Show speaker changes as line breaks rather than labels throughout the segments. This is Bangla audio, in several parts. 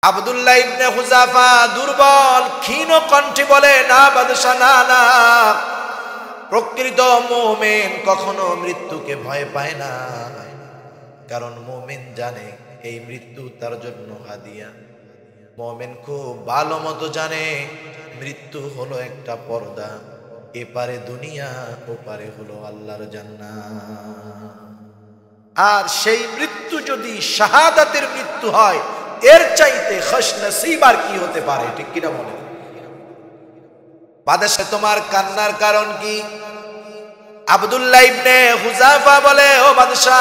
আব্দুল্লাহ ইবনে হুযাফা দুর্বল ক্ষীণ কণ্ঠে বলে, না বাদশা, না না, প্রকৃত মুমিন কখনো মৃত্যুকে ভয় পায় না, কারণ মুমিন জানে এই মৃত্যু তার জন্য হাদিয়া। মুমিন খুব ভালো মতো জানে মৃত্যু হলো একটা পর্দা, এপারে দুনিয়া, ওপারে হলো আল্লাহর জান্নাত। আর সেই মৃত্যু যদি শাহাদাতের মৃত্যু হয়, এর চাইতে খুশনসিব আর কি হতে পারে? ঠিক কিনা বলে? বাদশা, তোমার কান্নার কারণ কি? আব্দুল্লাহ ইবনে হুযাফা বলে, ও বাদশা,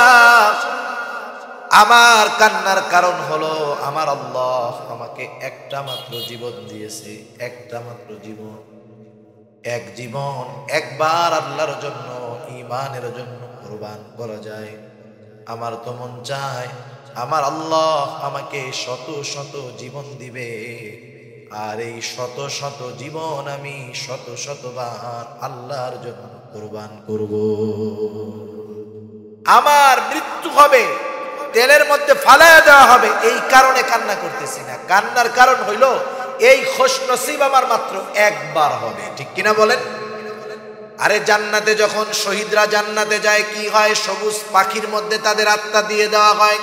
আমার কান্নার কারণ হলো আমার আল্লাহ আমাকে একটা মাত্র জীবন দিয়েছে, একটা মাত্র জীবন। এক জীবন একবার আল্লাহর জন্য, ঈমানের জন্য কুরবান করা যায়। আমার তো মন চায় আমার আল্লাহ আমাকে শত শত জীবন দিবে, আর এই শত শত জীবন আমি শত শতবার আল্লাহর জন্য কুরবান করব। আমার মৃত্যু হবে, তেলের মধ্যে ফালায়া দেওয়া হবে, এই কারণে কান্না করতেছি না। কান্নার কারণ হইল এই খুশনসিব আমার মাত্র একবার হবে। ঠিক কিনা বলেন? আরে জান্নাতে যখন শহীদরা জান্নাতে যায় কি হয়? সবুজ পাখির মধ্যে তাদের আত্মা দিয়ে দেওয়া হয়।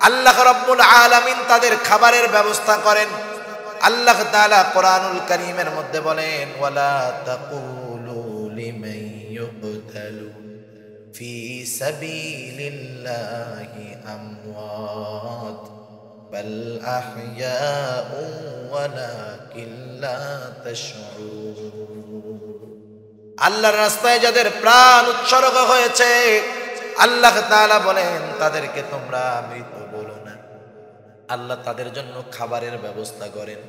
আল্লাহ রাব্বুল আলামিন তাদের খাবারের ব্যবস্থা করেন। আল্লাহ তাআলা কোরআনুল কারীমের মধ্যে বলেন, ওয়ালা তাকুলু লিমান ইউকতালু ফি সাবিলিল্লাহি আমওয়াত বাল আহইয়াউ ওয়ালাকিন লা তাশউরুন। আল্লাহর রাস্তায় যাদের প্রাণ উৎসর্গ হয়েছে, আল্লাহ তাআলা বলেন তাদেরকে তোমরা মৃত বলো না। আল্লাহ তাদের জন্য খাবারের ব্যবস্থা করেন।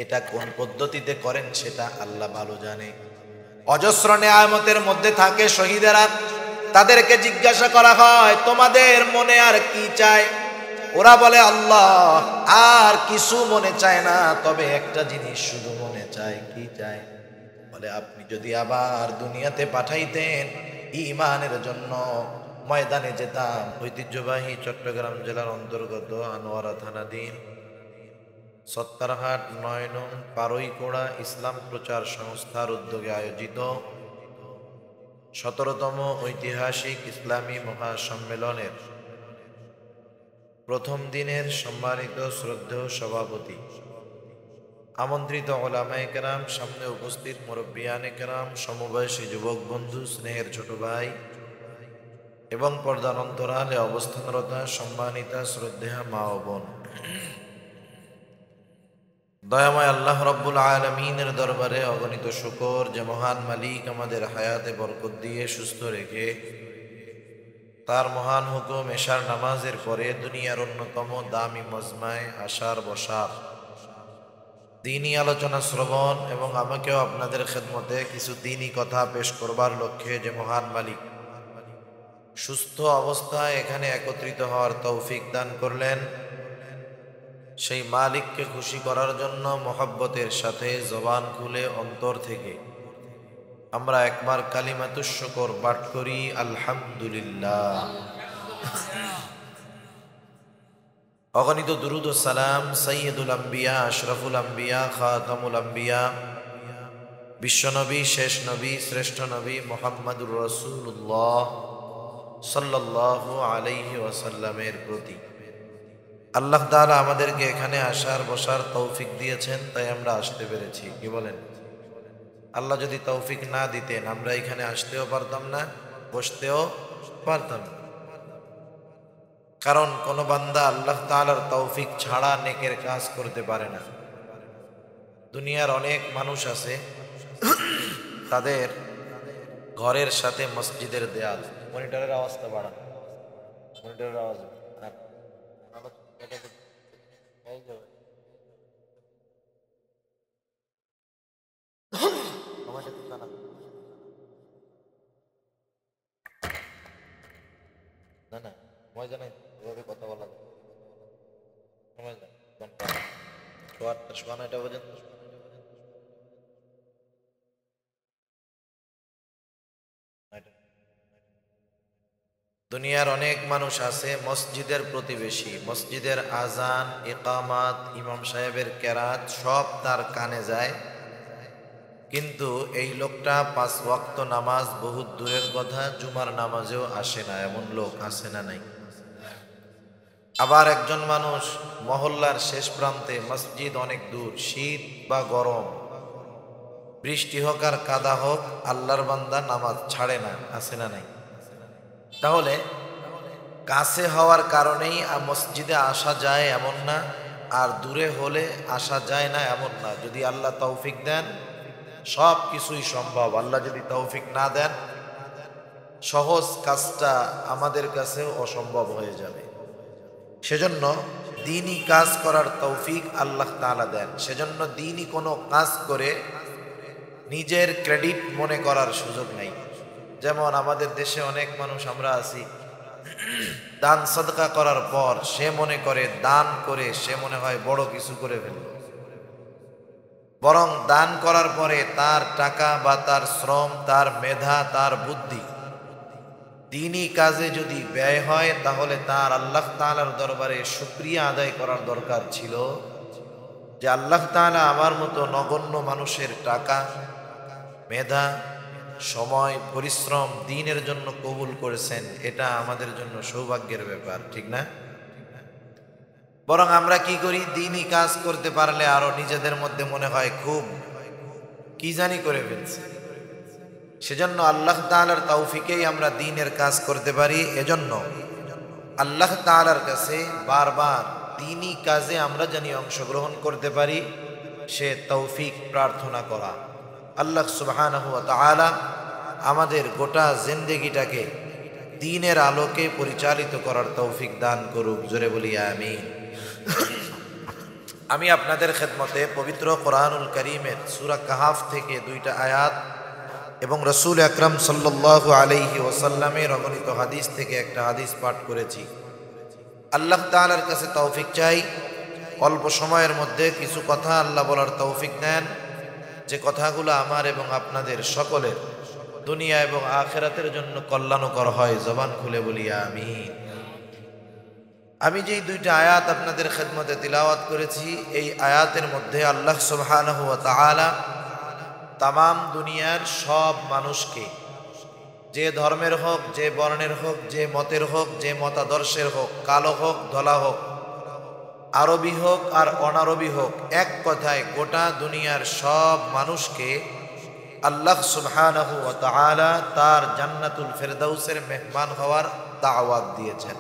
এটা কোন পদ্ধতিতে করেন সেটা আল্লাহ ভালো জানে। অজস্র নেয়ামতের মধ্যে থাকে শহীদেরা। তাদেরকে জিজ্ঞাসা করা হয়, তোমাদের মনে আর কি চায়? ওরা বলে, আল্লাহ আর কিছু মনে চায় না, তবে একটা জিনিস শুধু মনে চায়। কি চায়? বলে, আপনি যদি আবার দুনিয়াতে পাঠাইতেন, ঈমানের জন্য ময়দানে যেতাম। ঐতিহ্যবাহী চট্টগ্রাম জেলার অন্তর্গত আনোয়ারা থানাধীন সত্তারহাট ৯ নং পারইকোড়া ইসলাম প্রচার সংস্থার উদ্যোগে আয়োজিত ১৭তম ঐতিহাসিক ইসলামী মহাসম্মেলনের প্রথম দিনের সম্মানিত শ্রদ্ধেয় সভাপতি, আমন্ত্রিত ওলামায়ে কেরাম, সামনে উপস্থিত মুরব্বিয়ানে কেরাম, সমবয়সী যুবক বন্ধু, স্নেহের ছোট ভাই এবং পর্দার অন্তরালে অবস্থানরত সম্মানিতা শ্রদ্ধেয়া মা ও বোন, দয়াময় আল্লাহ রব্বুল আলামিনের দরবারে অগণিত শুকর যে মহান মালিক আমাদের হায়াতে বরকত দিয়ে সুস্থ রেখে তার মহান হুকুম এশার নামাজের পরে দুনিয়ার অন্যতম দামি মজমায় আসার বসার, দ্বীনি আলোচনা শ্রবণ এবং আমাকেও আপনাদের খেদমতে কিছু দ্বীনি কথা পেশ করবার লক্ষ্যে যে মহান মালিক সুস্থ অবস্থায় এখানে একত্রিত হওয়ার তৌফিক দান করলেন, সেই মালিককে খুশি করার জন্য মহব্বতের সাথে জবান খুলে অন্তর থেকে আমরা একবার কালিমাতুশ শুকর পাঠ করি, আলহামদুলিল্লাহ। অগণিত দুরুদ ও সালাম সাইয়্যিদুল আম্বিয়া, আশরাফুল আম্বিয়া, খাতামুল আম্বিয়া, বিশ্বনবী, শেষ নবী, শ্রেষ্ঠ নবী মুহাম্মদুর রাসূলুল্লাহ সাল্লাল্লাহু আলাইহি ওয়াসাল্লামের প্রতি। আল্লাহ তাআলা আমাদেরকে এখানে আসার বসার তৌফিক দিয়েছেন, তাই আমরা আসতে পেরেছি। কি বলেন? আল্লাহ যদি তৌফিক না দিতেন আমরা এখানে আসতেও পারতাম না, বসতেও পারতাম না। কারণ কোন বান্দা আল্লাহ তাআলার তৌফিক ছাড়া নেকের কাজ করতে পারে না। দুনিয়ার অনেক মানুষ আছে, তাদের ঘরের সাথে মসজিদের দেয়াল। মনিটরের আওয়াজটা বাড়ান, মনিটরের আওয়াজ না না, মজা নাই, এভাবে কথা বলা যায়। সময় যায় ঘন্টা 8টা 9টা পর্যন্ত। দুনিয়ার অনেক মানুষ আছে মসজিদের প্রতিবেশী, মসজিদের আজান, ইকামাত, ইমাম সাহেবের কেরাত সব তার কানে যায়, কিন্তু এই লোকটা 5 ওয়াক্ত নামাজ বহুত দূরের কথা, জুমার নামাজেও আসে না। এমন লোক আছে না নাই? আবার একজন মানুষ মহল্লার শেষ প্রান্তে, মসজিদ অনেক দূর, শীত বা গরম, বৃষ্টি হোক আর কাদা হোক, আল্লাহর বান্দা নামাজ ছাড়ে না। আছে না নাই? তাহলে কাছে হওয়ার কারণেই মসজিদে আসা যায় এমন না, আর দূরে হলে আসা যায় না এমন না। যদি আল্লাহ তৌফিক দেন সব কিছুই সম্ভব। আল্লাহ যদি তৌফিক না দেন সহজ কাজটা আমাদের কাছে অসম্ভব হয়ে যাবে। সেজন্য দ্বীনি কাজ করার তৌফিক আল্লাহ তাআলা দেন। সেজন্য দ্বীনি কোনো কাজ করে নিজের ক্রেডিট মনে করার সুযোগ নেই। যেমন আমাদের দেশে অনেক মানুষ আমরা আছি, দান সদকা করার পর সে মনে করে দান করে সে মনে হয় বড় কিছু করে ফেলল, বরং দান করার পরে তার টাকা বা তার শ্রম, তার মেধা, তার বুদ্ধি দ্বীনি কাজে যদি ব্যয় হয় তাহলে তার আল্লাহ তাআলার দরবারে শুকরিয়া আদায় করার দরকার ছিল যে আল্লাহ তাআলা আমার মতো নগণ্য মানুষের টাকা, মেধা, সময়, পরিশ্রম দ্বীনের জন্য কবুল করেছেন। এটা আমাদের জন্য সৌভাগ্যের ব্যাপার, ঠিক না? বরং আমরা কি করি, দ্বীনি কাজ করতে পারলে আরো নিজেদের মধ্যে মনে হয় খুব কি জানি করে ফেলছি। সেজন্য আল্লাহ তাআলার তৌফিকেই আমরা দ্বীনের কাজ করতে পারি। এজন্য আল্লাহ তাআলার কাছে বারবার দ্বীনি কাজে আমরা জানি অংশগ্রহণ করতে পারি সে তৌফিক প্রার্থনা করা। আল্লাহ সুবহানাহু ওয়া তাআলা আমাদের গোটা জিন্দেগিটাকে দ্বীনের আলোকে পরিচালিত করার তৌফিক দান করুক। জোরে বলি আমিন। আমি আপনাদের খেদমতে পবিত্র কোরআনুল কারীমের সূরা কাহাফ থেকে 2টা আয়াত এবং রাসূল আকরাম সাল্লাল্লাহু আলাইহি ওয়াসাল্লামের অগণিত হাদিস থেকে একটা হাদিস পাঠ করেছি। আল্লাহ তাআলার কাছে তৌফিক চাই অল্প সময়ের মধ্যে কিছু কথা আল্লাহ বলার তৌফিক দেন, যে কথাগুলো আমার এবং আপনাদের সকলের দুনিয়া এবং আখিরাতের জন্য কল্যাণকর হয়। জবান খুলে বলি আমিন। আমি যেই 2টা আয়াত আপনাদের খেদমতে তিলাওয়াত করেছি, এই আয়াতের মধ্যে আল্লাহ সুবহানাহু ওয়া তাআলা তামাম দুনিয়ার সব মানুষকে, যে ধর্মের হোক, যে বর্ণের হোক, যে মতের হোক, যে মতাদর্শের হোক, কালো হোক, ধলা হোক, আরবি হোক আর অনারবি হোক, এক কথায় গোটা দুনিয়ার সব মানুষকে আল্লাহ সুবহানাহু ওয়া তাআলা তার জান্নাতুল ফেরদাউসের মেহমান হওয়ার দাওয়াত দিয়েছেন।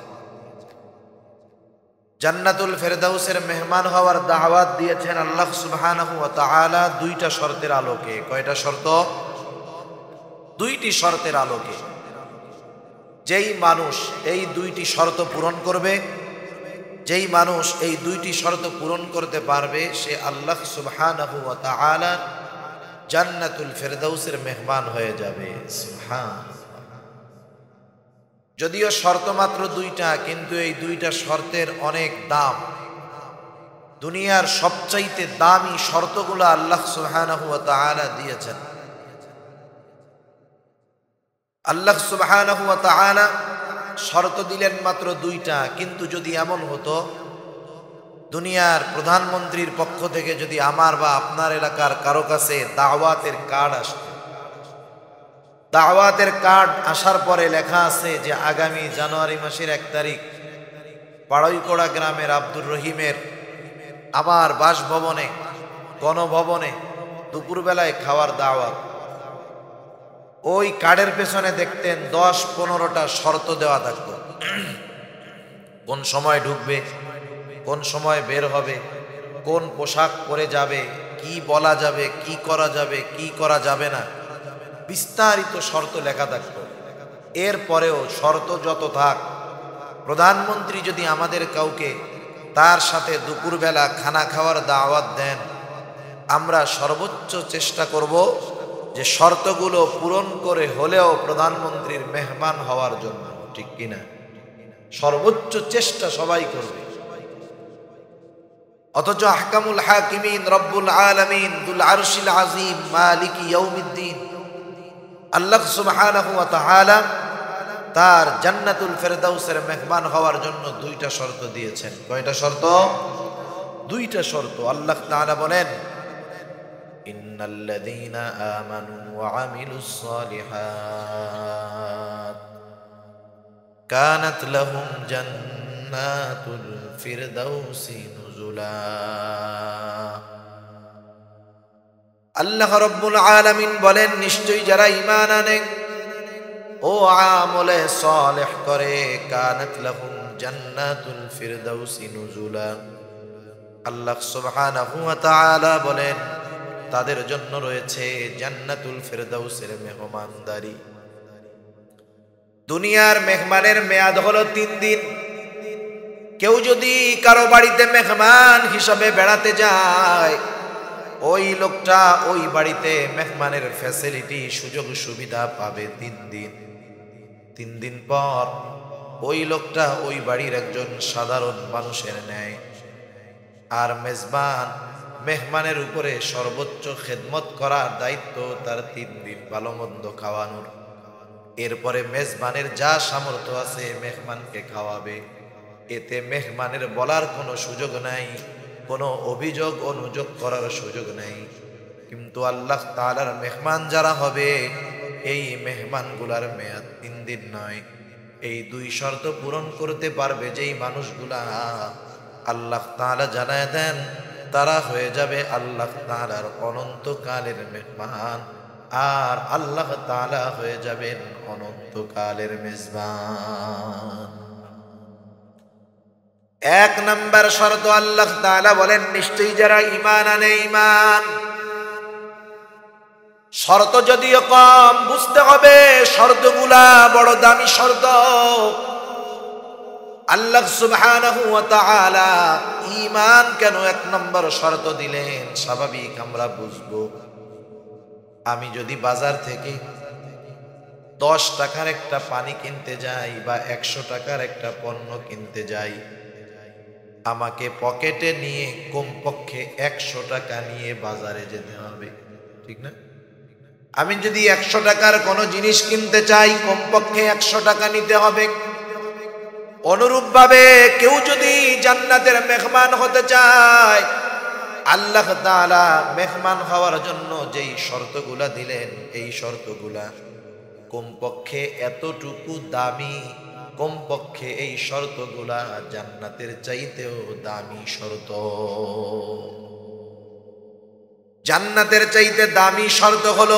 জান্নাতুল ফেরদাউসের মেহমান হওয়ার দাওয়াত দিয়েছেন আল্লাহ সুবহানাহু ওয়া তাআলা 2টা শর্তের আলোকে। কয়টা শর্ত? 2টি শর্তের আলোকে। যেই মানুষ এই 2টি শর্ত পূরণ করবে, যেই মানুষ এই 2টি শর্ত পূরণ করতে পারবে, সে আল্লাহ সুবহানাহু ওয়া তাআলা জান্নাতুল ফেরদাউসের মেহমান হয়ে যাবে। সুবহানাল্লাহ। যদিও শর্ত মাত্র 2টা, কিন্তু এই 2টা শর্তের অনেক দাম। দুনিয়ার সবচাইতে দামি শর্তগুলো আল্লাহ সুবহানাহু ওয়া তাআলা দিয়েছেন। আল্লাহ সুবহানাহু ওয়া তাআলা শর্ত দিলেন মাত্র 2টা, কিন্তু যদি এমন হতো দুনিয়ার প্রধানমন্ত্রীর পক্ষ থেকে যদি আমার বা আপনার এলাকার কারো কাছে দাওয়াতের কার্ড আসত, দাওয়াতের কার্ড আসার পরে লেখা আছে যে আগামী জানুয়ারি মাসের 1 তারিখ পাড়ইকোড়া গ্রামের আব্দুর রহিমের আমার বাসভবনে, গণভবনে দুপুরবেলায় খাওয়ার দাওয়াত, ওই কার্ডের পেছনে দেখতেন 10-15টা শর্ত দেওয়া থাকতো। কোন সময় ঢুকবে, কোন সময় বের হবে, কোন পোশাক পরে যাবে, কি বলা যাবে, কি করা যাবে, কি করা যাবে না, বিস্তারিত শর্ত লেখা থাকতো। এরপরেও শর্ত যত থাক, প্রধানমন্ত্রী যদি আমাদের কাউকে তার সাথে দুপুরবেলা খানা খাওয়ার দাওয়াত দেন, আমরা সর্বোচ্চ চেষ্টা করব যে শর্তগুলো পূরণ করে হলেও প্রধানমন্ত্রীর মেহমান হওয়ার জন্য, ঠিক কিনা? সর্বোচ্চ চেষ্টা সবাই করবে। অথচ আহকামুল হাকিমিন রব্বুল আলামিন দুল আরশিল আজিম মালিকি ইয়াউমিদ্দিন আল্লাহ সুবহানাহু ওয়া তাআলা তার জান্নাতুল ফেরদাউসের মেহমান হওয়ার জন্য দুইটা শর্ত দিয়েছেন। কয়টা শর্ত? দুইটা শর্ত। আল্লাহ তাআলা বলেন, ইন্নাল্লাযীনা আমানু ওয়া আমিলুস সালিহাত কানাত লাহুম জান্নাতুল ফিরদাউসি নুজুলা। আল্লাহ রাব্বুল আলামিন বলেন, নিশ্চয়ই যারা ঈমান আনে ও আমলে সালেহ করে, কানাত লাহুম জান্নাতুল ফিরদাউসি নুজুলা। আল্লাহ সুবহানাহু ওয়া তাআলা বলেন, তাদের জন্য রয়েছে জান্নাতুল ফিরদাউসের মেহমানদারি। দুনিয়ার মেহমানের মেয়াদ হলো 3 দিন। কেউ যদি কারো বাড়িতে মেহমান হিসাবে বেড়াতে যায়, ওই লোকটা ওই বাড়িতে মেহমানের ফ্যাসিলিটি সুযোগ সুবিধা পাবে 3 দিন। 3 দিন পর ওই লোকটা ওই বাড়ির একজন সাধারণ মানুষের ন্যায়। আর মেজবান মেহমানের উপরে সর্বোচ্চ খেদমত করার দায়িত্ব তার। 3 দিন ভালো মন্দ খাওয়ানোর। এরপরে মেজবানের যা সামর্থ্য আছে মেহমানকে খাওয়াবে। এতে মেহমানের বলার কোনো সুযোগ নাই, কোনো অভিযোগ অনুযোগ করার সুযোগ নাই। কিন্তু আল্লাহ তাআলার মেহমান যারা হবে, এই মেহমানগুলার মেয়াদ 3 দিন নয়। এই 2 শর্ত পূরণ করতে পারবে যেই মানুষগুলা, আল্লাহ তাআলা জানায় দেন তারা হয়ে যাবে আল্লাহ তাআলার অনন্তকালের মেহমান। আর আল্লাহ তাআলা হয়ে যাবেন অনন্তকালের মেজবান। 1 নাম্বার শর্ত আল্লাহ তাআলা বলেন, নিশ্চয়ই যারা ঈমান আনে ঈমান। শর্ত যদিও কম, বুঝতে হবে শর্তগুলা বড় দামি শর্ত। আল্লাহ সুবহানাহু ওয়া তাআলা ঈমান কেন 1 নম্বর শর্ত দিলেন, স্বাভাবিক আমরা বুঝবো। আমি যদি বাজার থেকে 10 টাকার একটা পানি কিনতে যাই বা 100 টাকার একটা পণ্য কিনতে যাই, আমাকে পকেটে নিয়ে কমপক্ষে 100 টাকা নিয়ে বাজারে যেতে হবে, ঠিক না? আমি যদি 100 টাকার কোনো জিনিস কিনতে চাই, কমপক্ষে 100 টাকা নিতে হবে। অনুরূপভাবে কেউ যদি জান্নাতের মেহমান হতে চায়, আল্লাহ তাআলা মেহমান হওয়ার জন্য যেই শর্তগুলা দিলেন, এই শর্তগুলা কমপক্ষে এতটুকু দামি। কমপক্ষে এই শর্তগুলা জান্নাতের চাইতেও দামি শর্ত। জান্নাতের চাইতে দামি শর্ত হলো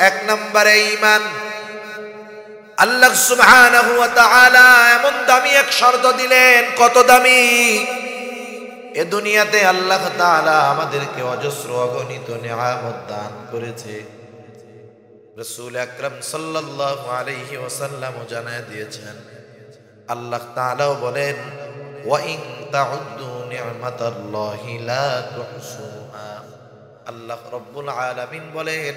1 নম্বরে ঈমান। আল্লাহ সুবহানাহু ওয়া তাআলা এমন দামি এক শর্ত দিলেন। কত দামি! এ দুনিয়াতে আল্লাহ তাআলা আমাদেরকে অজস্র অগণিত নিয়ামত দান করেছে। রাসূল আকরাম সাল্লাল্লাহু আলাইহি ওয়াসাল্লাম জানায় দিয়েছেন, আল্লাহ তাআলাও বলেন, ওয়া ইন তাউদ্দু নি'মাতাল্লাহি লা তুহসুহা। আল্লাহ রাব্বুল আলামিন বলেন,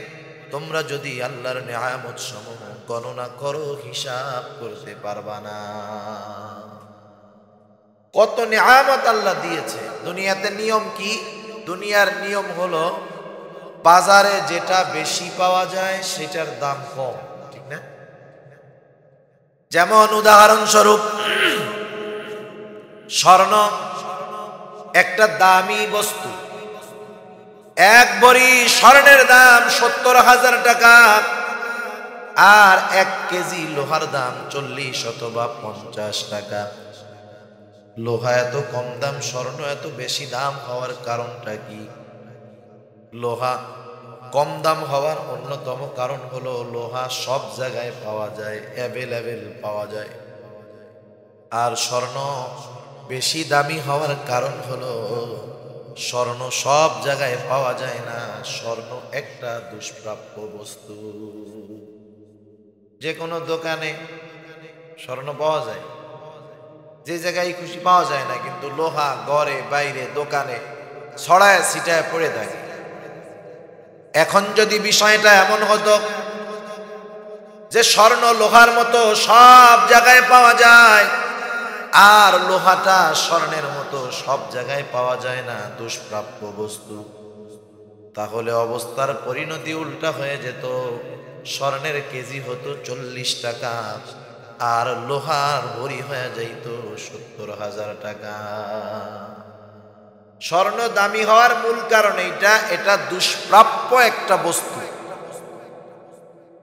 তোমরা যদি আল্লাহর নিয়ামত সমূহ গণনা করো, হিসাব করতে পারবা না। কত নিয়ামত আল্লাহ দিয়েছে। দুনিয়াতে নিয়ম কি? দুনিয়ার নিয়ম হলো বাজারে যেটা বেশি পাওয়া যায় সেটার দাম কম, ঠিক না? যেমন উদাহরণস্বরূপ, স্বর্ণ একটা দামি বস্তু। 1 ভরি স্বর্ণের দাম 70,000 টাকা। আর 1 কেজি লোহার দাম 40 অথবা 50 টাকা। লোহা এত কম দাম, স্বর্ণ এত বেশি দাম হওয়ার কারণটা কি? লোহা কম দাম হওয়ার অন্যতম কারণ হলো লোহা সব জায়গায় পাওয়া যায়, অ্যাভেলেবেল পাওয়া যায়। আর স্বর্ণ বেশি দামি হওয়ার কারণ হলো স্বর্ণ সব জায়গায় পাওয়া যায় না। স্বর্ণ একটা দুষ্প্রাপ্য বস্তু। যে কোনো দোকানে স্বর্ণ পাওয়া যায়, যে জায়গায় খুশি পাওয়া যায় না। কিন্তু লোহা ঘরে বাইরে দোকানে ছড়ায় ছিটায় পড়ে থাকে। এখন যদি বিষয়টা এমন হতো যে স্বর্ণ লোহার মতো সব জায়গায় পাওয়া যায়, আর লোহাটা স্বর্ণের মতো সব জায়গায় পাওয়া যায় না, দুষ্প্রাপ্য বস্তু, তাহলে অবস্থার পরিণতি উল্টা হয়ে যেত। স্বর্ণের কেজি হতো 40 টাকা, আর লোহার ভরি হয়ে যাইত 70,000 টাকা। স্বর্ণ দামি হওয়ার মূল কারণ এটা দুষ্প্রাপ্য একটা বস্তু।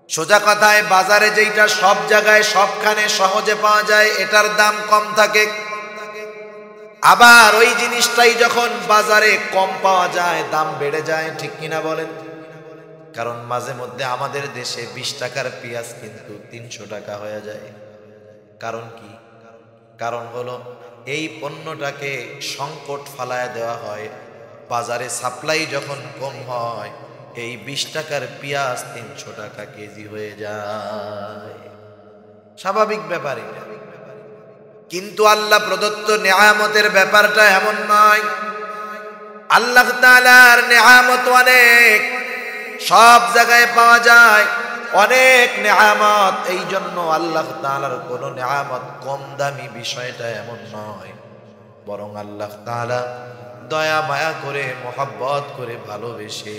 সোজা কথায় বাজারে যেটা সব জায়গায় সবখানে সহজে পাওয়া যায় এটার দাম কম থাকে, আবার ওই জিনিসটাই যখন বাজারে কম পাওয়া যায় দাম বেড়ে যায়। ঠিক কিনা বলেন? কারণ মাঝে মধ্যে আমাদের দেশে 20 টাকার পেঁয়াজ কিন্তু 300 টাকা হয়ে যায়। কারণ কি? কারণ হলো এই পণ্যটাকে সংকট ফালায় দেওয়া হয়, বাজারে সাপ্লাই যখন কম হয় এই 20 টাকার পেঁয়াজ 300 টাকা কেজি হয়ে যায়। স্বাভাবিক ব্যাপার এটা। কিন্তু আল্লাহ প্রদত্ত নেয়ামতের ব্যাপারটা এমন নয়। আল্লাহ তাআলার নেয়ামত অনেক, সব জায়গায় পাওয়া যায় অনেক নেয়ামত। এই জন্য আল্লাহ তাআলার কোন নেয়ামত কম দামি বিষয়টা এমন নয়, বরং আল্লাহ তাআলা দয়া মায়া করে মহব্বত করে ভালোবেসে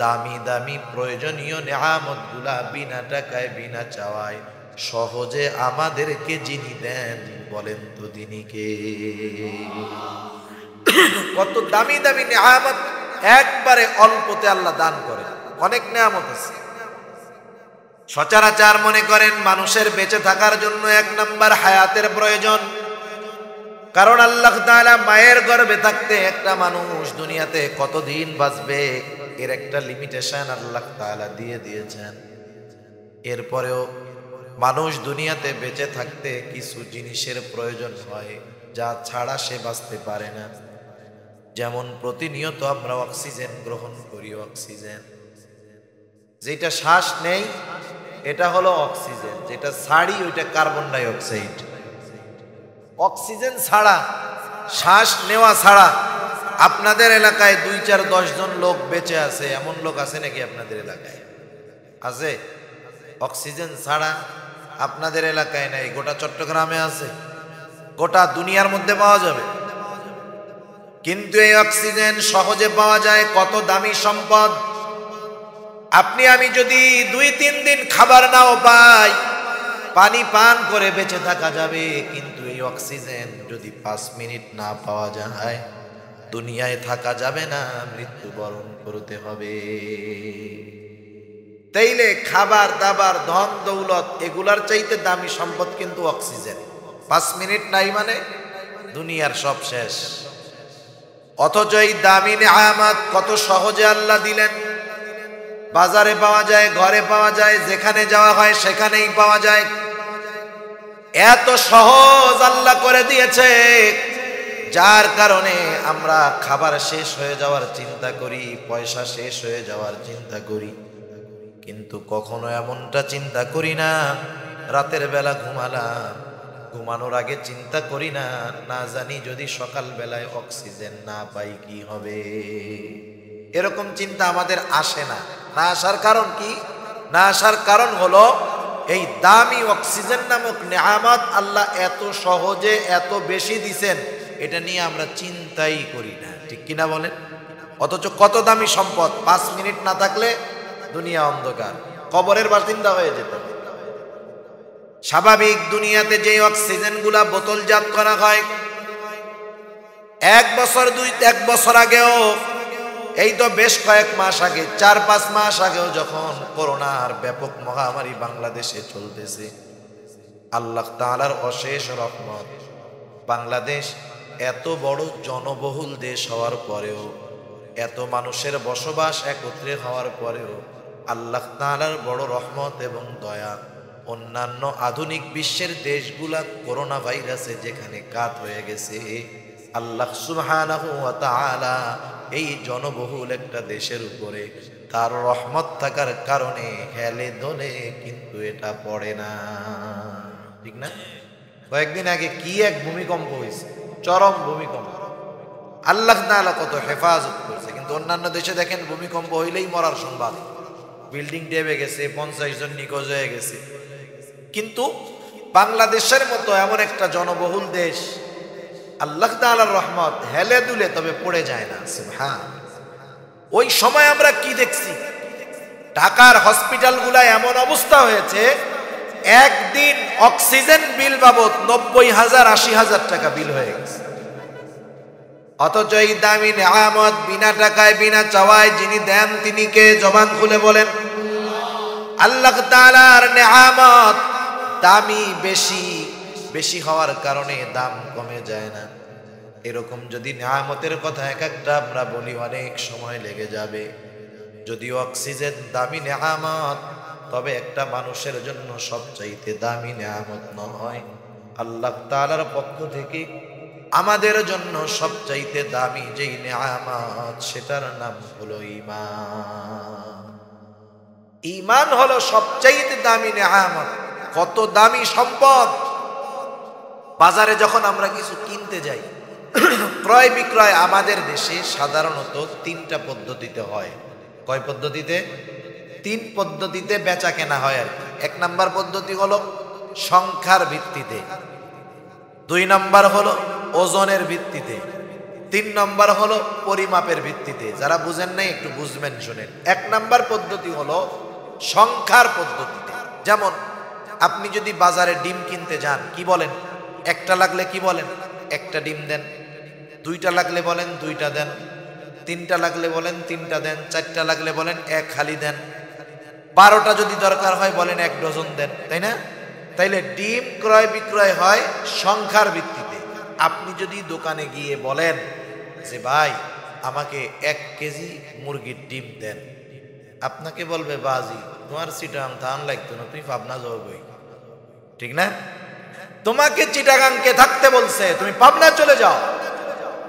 দামি দামি প্রয়োজনীয় নেয়ামত গুলা বিনা টাকায় বিনা চাওয়ায় সহজে আমাদেরকে যিনি দেন বলেন তো তিনি কে? কত দামি দামি নেয়ামত একবারে অল্পতে আল্লাহ দান করে। অনেক নেয়ামত আছে। সচরাচর মনে করেন মানুষের বেঁচে থাকার জন্য 1 নাম্বার হায়াতের প্রয়োজন। কারণ আল্লাহ তাআলা মায়ের গর্ভে থাকতে একটা মানুষ দুনিয়াতে কতদিন বাঁচবে এর একটা লিমিটেশন আল্লাহ তাআলা দিয়ে দিয়েছেন। এরপরেও মানুষ দুনিয়াতে বেঁচে থাকতে কিছু জিনিসের প্রয়োজন হয় যা ছাড়া সে বাঁচতে পারে না। যেমন প্রতিনিয়ত আমরা অক্সিজেন গ্রহণ করি, অক্সিজেন যেটা শ্বাস নেই এটা হলো অক্সিজেন, যেটা ছাড়ি ওইটা কার্বন ডাই অক্সাইড। অক্সিজেন ছাড়া, শ্বাস নেওয়া ছাড়া আপনাদের এলাকায় 2, 4, 10 জন লোক বেঁচে আছে এমন লোক আছে নাকি আপনাদের এলাকায়? আছে? অক্সিজেন ছাড়া আপনাদের এলাকায় নাই, গোটা চট্টগ্রামে আছে, গোটা দুনিয়ার মধ্যে পাওয়া যাবে। কিন্তু এই অক্সিজেন সহজে পাওয়া যায়, কত দামি সম্পদ। আপনি আমি যদি 2-3 দিন খাবার নাও পাই, পানি পান করে বেঁচে থাকা যাবে, কিন্তু এই অক্সিজেন যদি 5 মিনিট না পাওয়া যায় দুনিয়ায় থাকা যাবে না, মৃত্যুবরণ করতে হবে। তাইলে খাবার দাবার ধন দৌলত এগুলার চাইতে দামি সম্পদ কিন্তু অক্সিজেন। 5 মিনিট নাই মানে দুনিয়ার সব শেষ। অথচ এই দামি নেয়ামত কত সহজে আল্লাহ দিলেন। বাজারে পাওয়া যায়, ঘরে পাওয়া যায়, যেখানে যাওয়া হয় সেখানেই পাওয়া যায়। এত সহজ আল্লাহ করে দিয়েছে, যার কারণে আমরা খাবার শেষ হয়ে যাওয়ার চিন্তা করি, পয়সা শেষ হয়ে যাওয়ার চিন্তা করি, কিন্তু কখনো এমনটা চিন্তা করি না রাতের বেলা ঘুমালাম, ঘুমানোর আগে চিন্তা করি না, না জানি যদি সকাল বেলায় অক্সিজেন না পাই কি হবে। এরকম চিন্তা আমাদের আসে না। না আসার কারণ কি? না আসার কারণ হলো এই দামি অক্সিজেন নামক নেয়ামত আল্লাহ এত সহজে এত বেশি দিছেন, এটা নিয়ে আমরা চিন্তাই করি না। ঠিক কিনা বলেন? অথচ কত দামি সম্পদ, 5 মিনিট না থাকলে দুনিয়া অন্ধকার, কবরের বাসিন্দা হয়ে যেত। স্বাভাবিক দুনিয়াতে যে অক্সিজেন গুলা বোতলজাত করা হয়, 1 বছর 1 বছর আগেও, এই তো বেশ কয়েক মাস আগে, 4-5 মাস আগেও যখন করোনার ব্যাপক মহামারী বাংলাদেশে চলতেছে, আল্লাহ তাআলার অশেষ রহমত, বাংলাদেশ এত বড় জনবহুল দেশ হওয়ার পরেও, এত মানুষের বসবাস একত্রে হওয়ার পরেও আল্লাহ তাআলার বড় রহমত এবং দয়া, অন্যান্য আধুনিক বিশ্বের দেশগুলা করোনা ভাইরাসে যেখানে কাত হয়ে গেছে, আল্লাহ সুবহানাহু ওয়া তাআলা এই জনবহুল একটা দেশের উপরে তার রহমত থাকার কারণে হেলে দোলে কিন্তু এটা পড়ে না। ঠিক না? কয়েকদিন আগে কি এক ভূমিকম্প হয়েছে, চরম ভূমিকম্প। আল্লাহ তাআলা কত হেফাজত করেছে, কিন্তু অন্যান্য দেশে দেখেন ভূমিকম্প হইলেই মরার সংবাদ, বিল্ডিং ডেবে গেছে, 50 জন নিখোঁজ হয়ে গেছে। কিন্তু বাংলাদেশের মতো এমন একটা জনবহুল দেশ, আল্লাহ তাআলার রহমত হেলে দুলে তবে পড়ে যায় না। সুবহানাল্লাহ। ওই সময় আমরা কি দেখছি, ঢাকার হসপিটালগুলা এমন অবস্থা হয়েছে, একদিন অক্সিজেন বিল বাবদ 90,000 80,000 টাকা বিল হয়ে গেছে। অথচ এই দামি নেয়ামত বিনা টাকায় বিনা চাওয়ায় যিনি দেন তিনি কে? জবান খুলে বলেন। আল্লাহ তাআলার নেয়ামত দামি বেশি, বেশি হওয়ার কারণে দাম কমে যায় না। এরকম যদি নেয়ামতের কথা এক একটা আমরা বলি অনেক সময় লেগে যাবে। যদিও অক্সিজেন দামি নেয়ামত, তবে একটা মানুষের জন্য সবচাইতে দামি নেয়ামত নয়। আল্লাহ তাআলার পক্ষ থেকে আমাদের জন্য সবচাইতে দামি যেই নেয়ামত, সেটার নাম হলো ঈমান। ঈমান হলো সবচাইতে দামি নেয়ামত। কত দামি সম্পদ! বাজারে যখন আমরা কিছু কিনতে যাই, ক্রয় বিক্রয় আমাদের দেশে সাধারণত 3টা পদ্ধতিতে হয়। কয় পদ্ধতিতে? 3 পদ্ধতিতে বেচা কেনা হয় আর কি। 1 নাম্বার পদ্ধতি হলো সংখ্যার ভিত্তিতে, 2 নাম্বার হলো ওজনের ভিত্তিতে, 3 নাম্বার হলো পরিমাপের ভিত্তিতে। যারা বুঝেন নাই একটু বুঝবেন, শুনেন। 1 নাম্বার পদ্ধতি হলো সংখ্যার পদ্ধতিতে। যেমন আপনি যদি বাজারে ডিম কিনতে যান, কি বলেন? একটা লাগলে কি বলেন? একটা ডিম দেন। 2টা লাগলে বলেন 2টা দেন। 3টা লাগলে বলেন 3টা দেন। 4টা লাগলে বলেন 1 খালি দেন। 12টা যদি দরকার হয় বলেন 1 ডজন দেন, তাই না? তাইলে ডিম ক্রয় বিক্রয় হয় সংখ্যার ভিত্তিতে। আপনি যদি দোকানে গিয়ে বলেন যে ভাই আমাকে 1 কেজি মুরগির ডিম দেন, আপনাকে বলবে বাজি তোমার চিটাগাং থান লাগতো না, তুমি পাবনা যাও বই, ঠিক না? তোমাকে চিটাগাংকে থাকতে বলছে, তুমি পাবনা চলে যাও।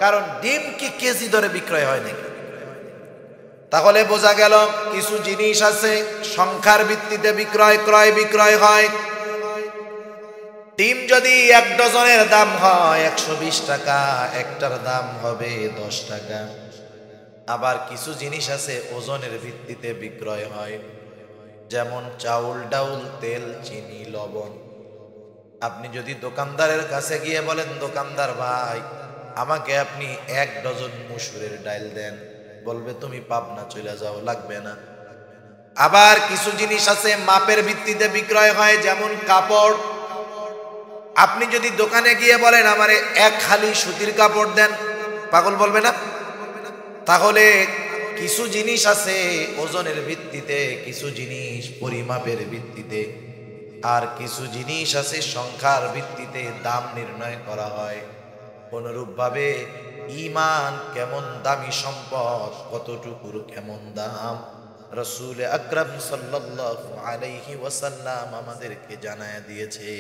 কারণ ডিম কি কেজি দরে বিক্রয় হয় নাকি? তাহলে বোঝা গেল কিছু জিনিস আছে সংখ্যার ভিত্তিতে ক্রয় বিক্রয় হয়। ডিম যদি 1 ডজনের দাম হয় 120 টাকা, একটার দাম হবে 10 টাকা। আবার কিছু জিনিস আছে ওজনের ভিত্তিতে বিক্রয় হয়, যেমন চাউল, ডাউল, তেল, চিনি, লবণ। আপনি যদি দোকানদারের কাছে গিয়ে বলেন দোকানদার ভাই আমাকে আপনি 1 ডজন মসুরের ডাল দেন, বলবে তুমি পাবনা চলে যাও, লাগবে না। আবার কিছু জিনিস আছে মাপের ভিত্তিতে বিক্রয় হয়, যেমন কাপড়। আপনি যদি দোকানে গিয়ে বলেন আমারে 1 খালি সুতির কাপড় দেন, পাগল বলবে না? তাহলে কিছু জিনিস আছে ওজনের ভিত্তিতে, কিছু জিনিস পরিমাপের ভিত্তিতে, আর কিছু জিনিস আছে সংখ্যার ভিত্তিতে দাম নির্ণয় করা হয়। অনুরূপভাবে ঈমান কেমন দামি সম্পদ, কতটুকুর কেমন দাম, রাসূল আকরাম সাল্লাল্লাহু আলাইহি ওয়াসাল্লাম আমাদেরকে জানায় দিয়েছে।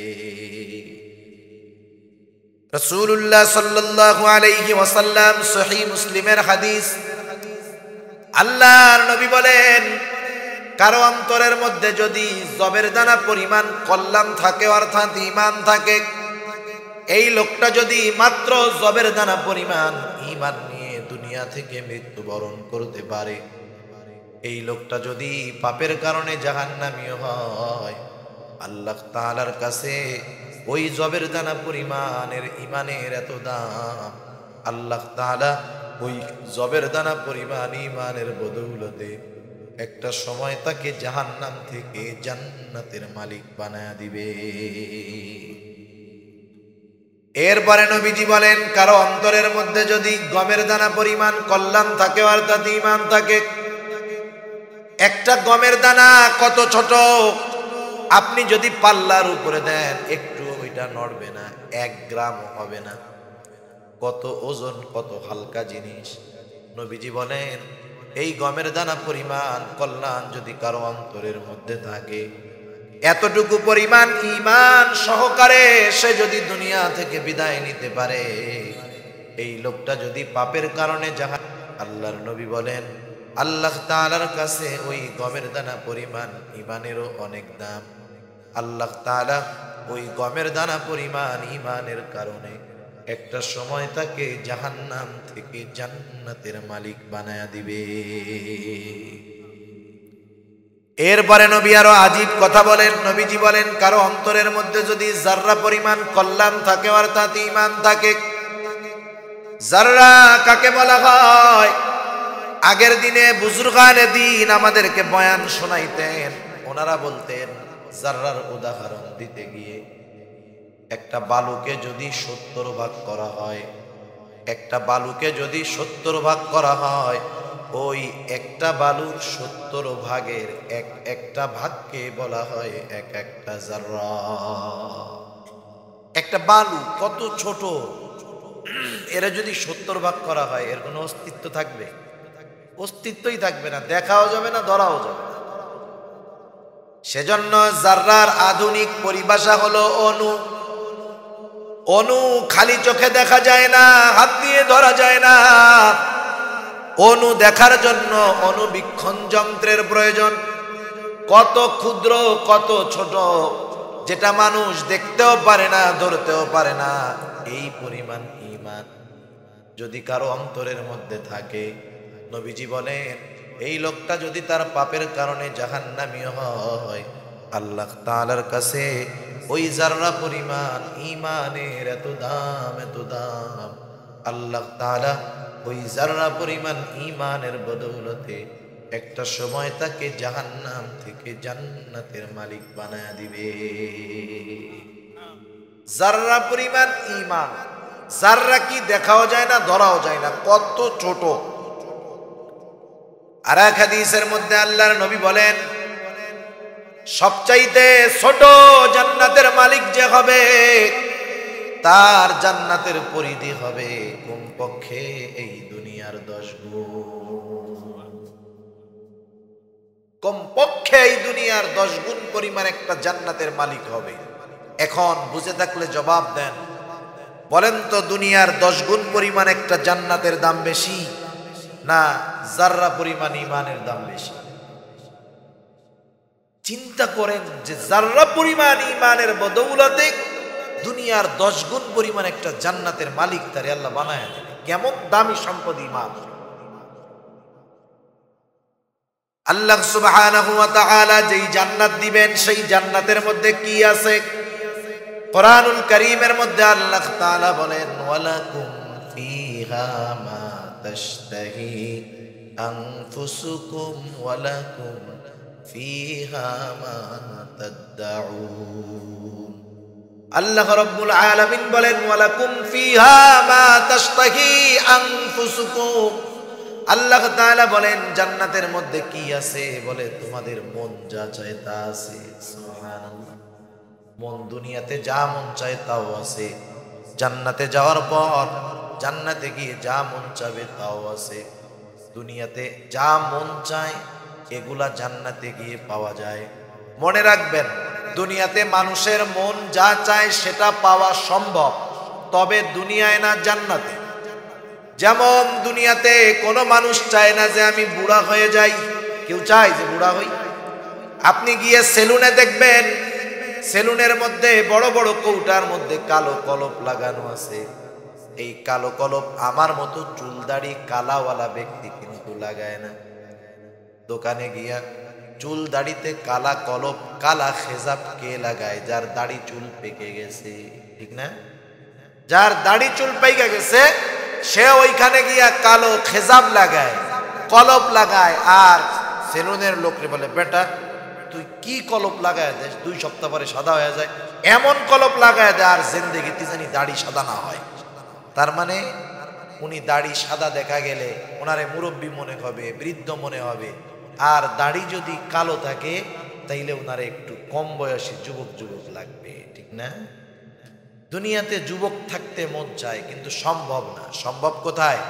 রাসূলুল্লাহ সাল্লাল্লাহু আলাইহি ওয়াসাল্লাম, সহিহ মুসলিমের হাদিস, আল্লাহর নবী বলেন কারো অন্তরের মধ্যে যদি জবের দানা পরিমাণ কল্যাণ থাকে, অর্থাৎ ঈমান থাকে, এই লোকটা যদি মাত্র জবের দানা পরিমাণ ঈমান নিয়ে দুনিয়া থেকে মৃত্যুবরণ করতে পারে, এই লোকটা যদি পাপের কারণে জাহান্নামী হয়, আল্লাহ তাআলার কাছে ওই জবের দানা পরিমাণের ঈমানের এত দাম, আল্লাহ তাআলা ওই জবের দানা পরিমাণ ঈমানের বদৌলতে একটা সময় তাকে জাহান্নাম থেকে জান্নাতের মালিক বানায়া দিবে। এরপরে নবীজি বলেন কারো অন্তরের মধ্যে যদি গমের দানা পরিমাণ কল্যাণ থাকে, অর্থাৎ ঈমান থাকে, একটা গমের দানা কত ছোট, আপনি যদি পাল্লার উপরে দেন একটু ওইটা নড়বে না, 1 গ্রাম হবে না। কত ওজন, কত হালকা জিনিস। নবীজি বলেন এই গমের দানা পরিমাণ কল্যাণ যদি কারো অন্তরের মধ্যে থাকে, এতটুকু পরিমাণ ঈমান সহকারে সে যদি দুনিয়া থেকে বিদায় নিতে পারে, এই লোকটা যদি পাপের কারণে আল্লাহর নবী বলেন আল্লাহ তাআলার কাছে ওই গমের দানা পরিমাণ ঈমানেরও অনেক দাম। আল্লাহ তাআলা ওই গমের দানা পরিমাণ ঈমানের কারণে একটা সময় তাকে জাহান্নাম থেকে জান্নাতের মালিক বানায়া দিবে। এরপরে নবী আরো আজীব কথা বলেন। নবীজি বলেন কারো অন্তরের মধ্যে যদি যাররা পরিমাণ কল্যাণ থাকে, অর্থাৎ ঈমান থাকে। যাররা কাকে বলা হয়? আগের দিনে বুজুর্গানে দ্বীন আমাদেরকে বয়ান শোনাইতেন, ওনারা বলতেন জাররার উদাহরণ দিতে গিয়ে একটা বালুকে যদি 70 ভাগ করা হয়, একটা বালুকে যদি 70 ভাগ করা হয়, ওই একটা বালুর 70 ভাগের একটা ভাগকে বলা হয় এক একটা জাররা। একটা বালু কত ছোট, এরা যদি 70 ভাগ করা হয়, এর কোনো অস্তিত্ব থাকবে? অস্তিত্বই থাকবে না, দেখাও যাবে না, ধরাও যাবে না। সেজন্য জাররার আধুনিক পরিভাষা হলো অণু। অণু খালি চোখে দেখা যায় না, হাত দিয়ে ধরা যায় না। অণু দেখার জন্য অণুবীক্ষণ যন্ত্রের প্রয়োজন। কত ক্ষুদ্র, কত ছোট, যেটা মানুষ দেখতেও পারে না, ধরতেও পারে না। এই পরিমাণ ঈমান যদি কারো অন্তরের মধ্যে থাকে, নবীজি বলেন এই লোকটা যদি তার পাপের কারণে জাহান্নামী হয়, আল্লাহ তাআলার কাছে ওই জাররা পরিমাণ ঈমানের এত দাম, এত দাম। আল্লাহ তাআলা ওই জাররা পরিমাণ ঈমানের বদৌলতে একটা সময় তাকে জাহান্নাম থেকে জান্নাতের মালিক বানায় দিবে। জাররা পরিমাণ ঈমান। জাররা কি দেখাও যায় না, ধরাও যায় না, কত ছোট। আর এক হাদিসের মধ্যে আল্লাহর নবী বলেন সবচাইতে ছোট জান্নাতের মালিক যে হবে, তার জান্নাতের পরিধি হবে কমপক্ষে এই দুনিয়ার 10 গুণ। কমপক্ষে এই দুনিয়ার 10 গুণ পরিমাণ একটা জান্নাতের মালিক হবে। এখন বুঝে থাকলে জবাব দেন, বলেন তো দুনিয়ার 10 গুণ পরিমাণ একটা জান্নাতের দাম বেশি, না জাররা পরিমাণ ঈমানের দাম বেশি? চিন্তা করেন যে জাররা পরিমাণ ঈমানের বদৌলতে দুনিয়ার 10 গুণ পরিমাণ একটা জান্নাতের মালিক তারে আল্লাহ বানায় দেবে। কেমন দামি সম্পদ ঈমান! আল্লাহ সুবহানাহু ওয়া তাআলা যেই জান্নাত দিবেন, সেই জান্নাতের মধ্যে কি আছে? কোরআনুল কারীমের মধ্যে আল্লাহ তাআলা বলেন ওয়ালাকুম ফিহা মা তাশতাহি আনফুসুকুম ওয়ালাকুম ফিহা মা তাদউন। আল্লাহ রাব্বুল আলামিন বলেন ওয়ালাকুম ফিহা মা তাশতাহি আনফুসুকুম। আল্লাহ তাআলা বলেন জান্নাতের মধ্যে কি আছে? বলে তোমাদের মন যা চায় তা আছে। সুবহানাল্লাহ। মন দুনিয়াতে যা মন চায় তাও আছে, জান্নাতে যাওয়ার পর জান্নাতে গিয়ে যা মন চাবে তাও আছে। দুনিয়াতে যা মন চায় এগুলা জান্নাতে গিয়ে পাওয়া যায়। মনে রাখবেন, দুনিয়াতে মানুষের মন যা চায় সেটা পাওয়া সম্ভব, তবে দুনিয়ায় না, জান্নাতে। যেমন দুনিয়াতে কোনো মানুষ চায় না যে আমি বুড়া হয়ে যাই। কেউ চায় যে বুড়া হই? আপনি গিয়ে সেলুনে দেখবেন, সেলুনের মধ্যে বড় বড় কৌটার মধ্যে কালো কলপ লাগানো আছে। এই কালো কলপ আমার মতো চুল দাড়ি কালাওয়ালা ব্যক্তি কিন্তু লাগায় না। দোকানে গিয়া চুল দাড়িতে কালা কলপ, কালা খেজাব কে লাগায়? যার দাড়ি চুল পেকে গেছে, ঠিক না? যার দাড়ি চুল পেকে গেছে সে ওইখানে গিয়া কালো খেজাব লাগায়, কলপ লাগায়। আর সেলুনের লোকরে বলে বেটা তুই কি কলপ লাগায় দেয়, 2 সপ্তাহ পরে সাদা হয়ে যায়, এমন কলপ লাগায় দেয় আর জিন্দেগিতে জানি দাড়ি সাদা না হয়। তার মানে উনি দাড়ি সাদা দেখা গেলে ওনারে মুরব্বী মনে হবে, বৃদ্ধ মনে হবে। আর দাড়ি যদি কালো থাকে তাইলে ওনারে একটু কম বয়সী যুবক যুবক লাগবে, ঠিক না? দুনিয়াতে যুবক থাকতে মন চায় কিন্তু সম্ভব না। সম্ভব কোথায়?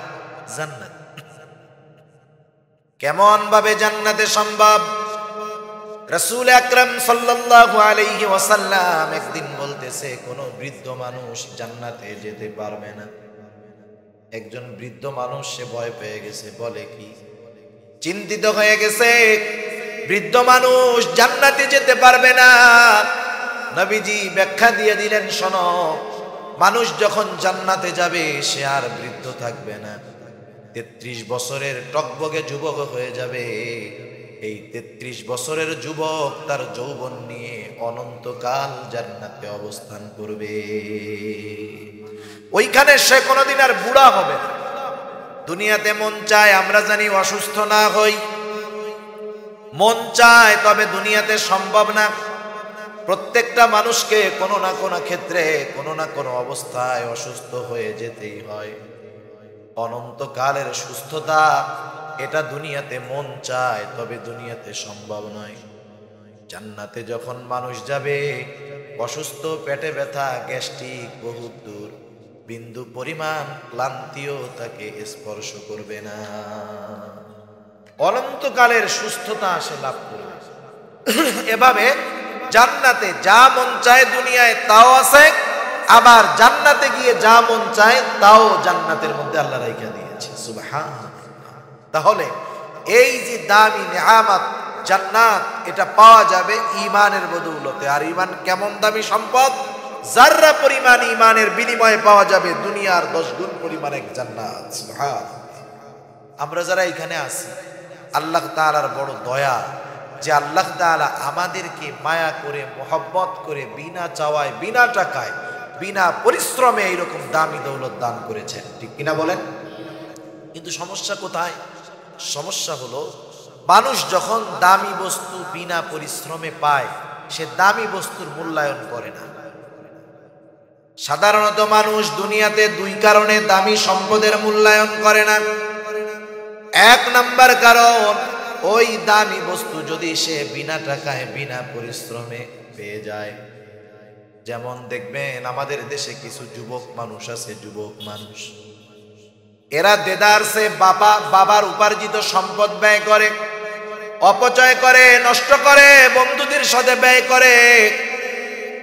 জান্নাত। কেমন ভাবে জান্নাতে সম্ভব? রাসূল আকরাম সাল্লাল্লাহু আলাইহি ওয়াসাল্লাম একদিন বলতেছে কোন বৃদ্ধ মানুষ জান্নাতে যেতে পারবে না। একজন বৃদ্ধ মানুষ সে ভয় পেয়ে গেছে, বলে কি? চিন্তিত হয়ে গেছে, বৃদ্ধ মানুষ জান্নাতে যেতে পারবে না। নবীজি ব্যাখ্যা দিয়ে দিলেন, শোনো, মানুষ যখন জান্নাতে যাবে সে আর বৃদ্ধ থাকবে না, 33 বছরের টকবগে যুবক হয়ে যাবে। এই 33 বছরের যুবক তার যৌবন নিয়ে অনন্তকাল জান্নাতে অবস্থান করবে। ওইখানে সে কোনোদিন আর বুড়া হবে না। দুনিয়াতে মন চায় আমরা জানি অসুস্থ না হই, মন চায়, তবে দুনিয়াতে সম্ভব না। প্রত্যেকটা মানুষকে কোনো না কোনো ক্ষেত্রে কোনো না কোনো অবস্থায় অসুস্থ হয়ে যেতেই হয়। অনন্তকালের সুস্থতা এটা দুনিয়াতে মন চায়, তবে দুনিয়াতে সম্ভব নয়। জান্নাতে যখন মানুষ যাবে, অসুস্থ পেটে ব্যথা গ্যাস্ট্রিক বহুত দূর, বিন্দু পরিমাণ ক্লান্তিও তাকে স্পর্শ করবে না। অনন্তকালের সুস্থতা সে লাভ করবে। এভাবে জান্নাতে যা মন চায় দুনিয়ায় তাও আছে, আবার জান্নাতে গিয়ে যা মন চায় তাও জান্নাতের মধ্যে আল্লাহ রাইখা দিয়েছে। সুবহানাল্লাহ। তাহলে এই যে দামি নেয়ামত জান্নাত, এটা পাওয়া যাবে ঈমানের বদৌলতে। আর ঈমান কেমন দামি সম্পদ, যাররা পরিমাণ ঈমানের বিনিময়ে পাওয়া যাবে দুনিয়ার 10 গুণ পরিমাণ এক জান্নাত। সুবহানাল্লাহ। আমরা যারা এখানে আছি, আল্লাহ তাআলার বড় দয়া যে আল্লাহ তাআলা আমাদেরকে মায়া করে মোহাব্বত করে বিনা চাওয়ায় বিনা টাকায় বিনা পরিশ্রমে এইরকম দামি দৌলত দান করেছেন, ঠিক কিনা বলেন? কিন্তু সমস্যা কোথায়? সমস্যা হলো মানুষ যখন দামি বস্তু বিনা পরিশ্রমে পায়, সে দামি বস্তুর মূল্যায়ন করে না। সাধারণত মানুষ দুনিয়াতে 2 কারণে দামি সম্পদের মূল্যায়ন করে না। 1 নাম্বার কারণ, ওই দামি বস্তু যদি সে বিনা টাকায় বিনা পরিশ্রমে পেয়ে যায়। যেমন দেখবেন আমাদের দেশে কিছু যুবক মানুষ আছে, যুবক মানুষ এরা দেদারসে বাবার উপার্জিত সম্পদ ব্যয় করে, অপচয় করে, নষ্ট করে, বন্ধুদের সাথে ব্যয় করে,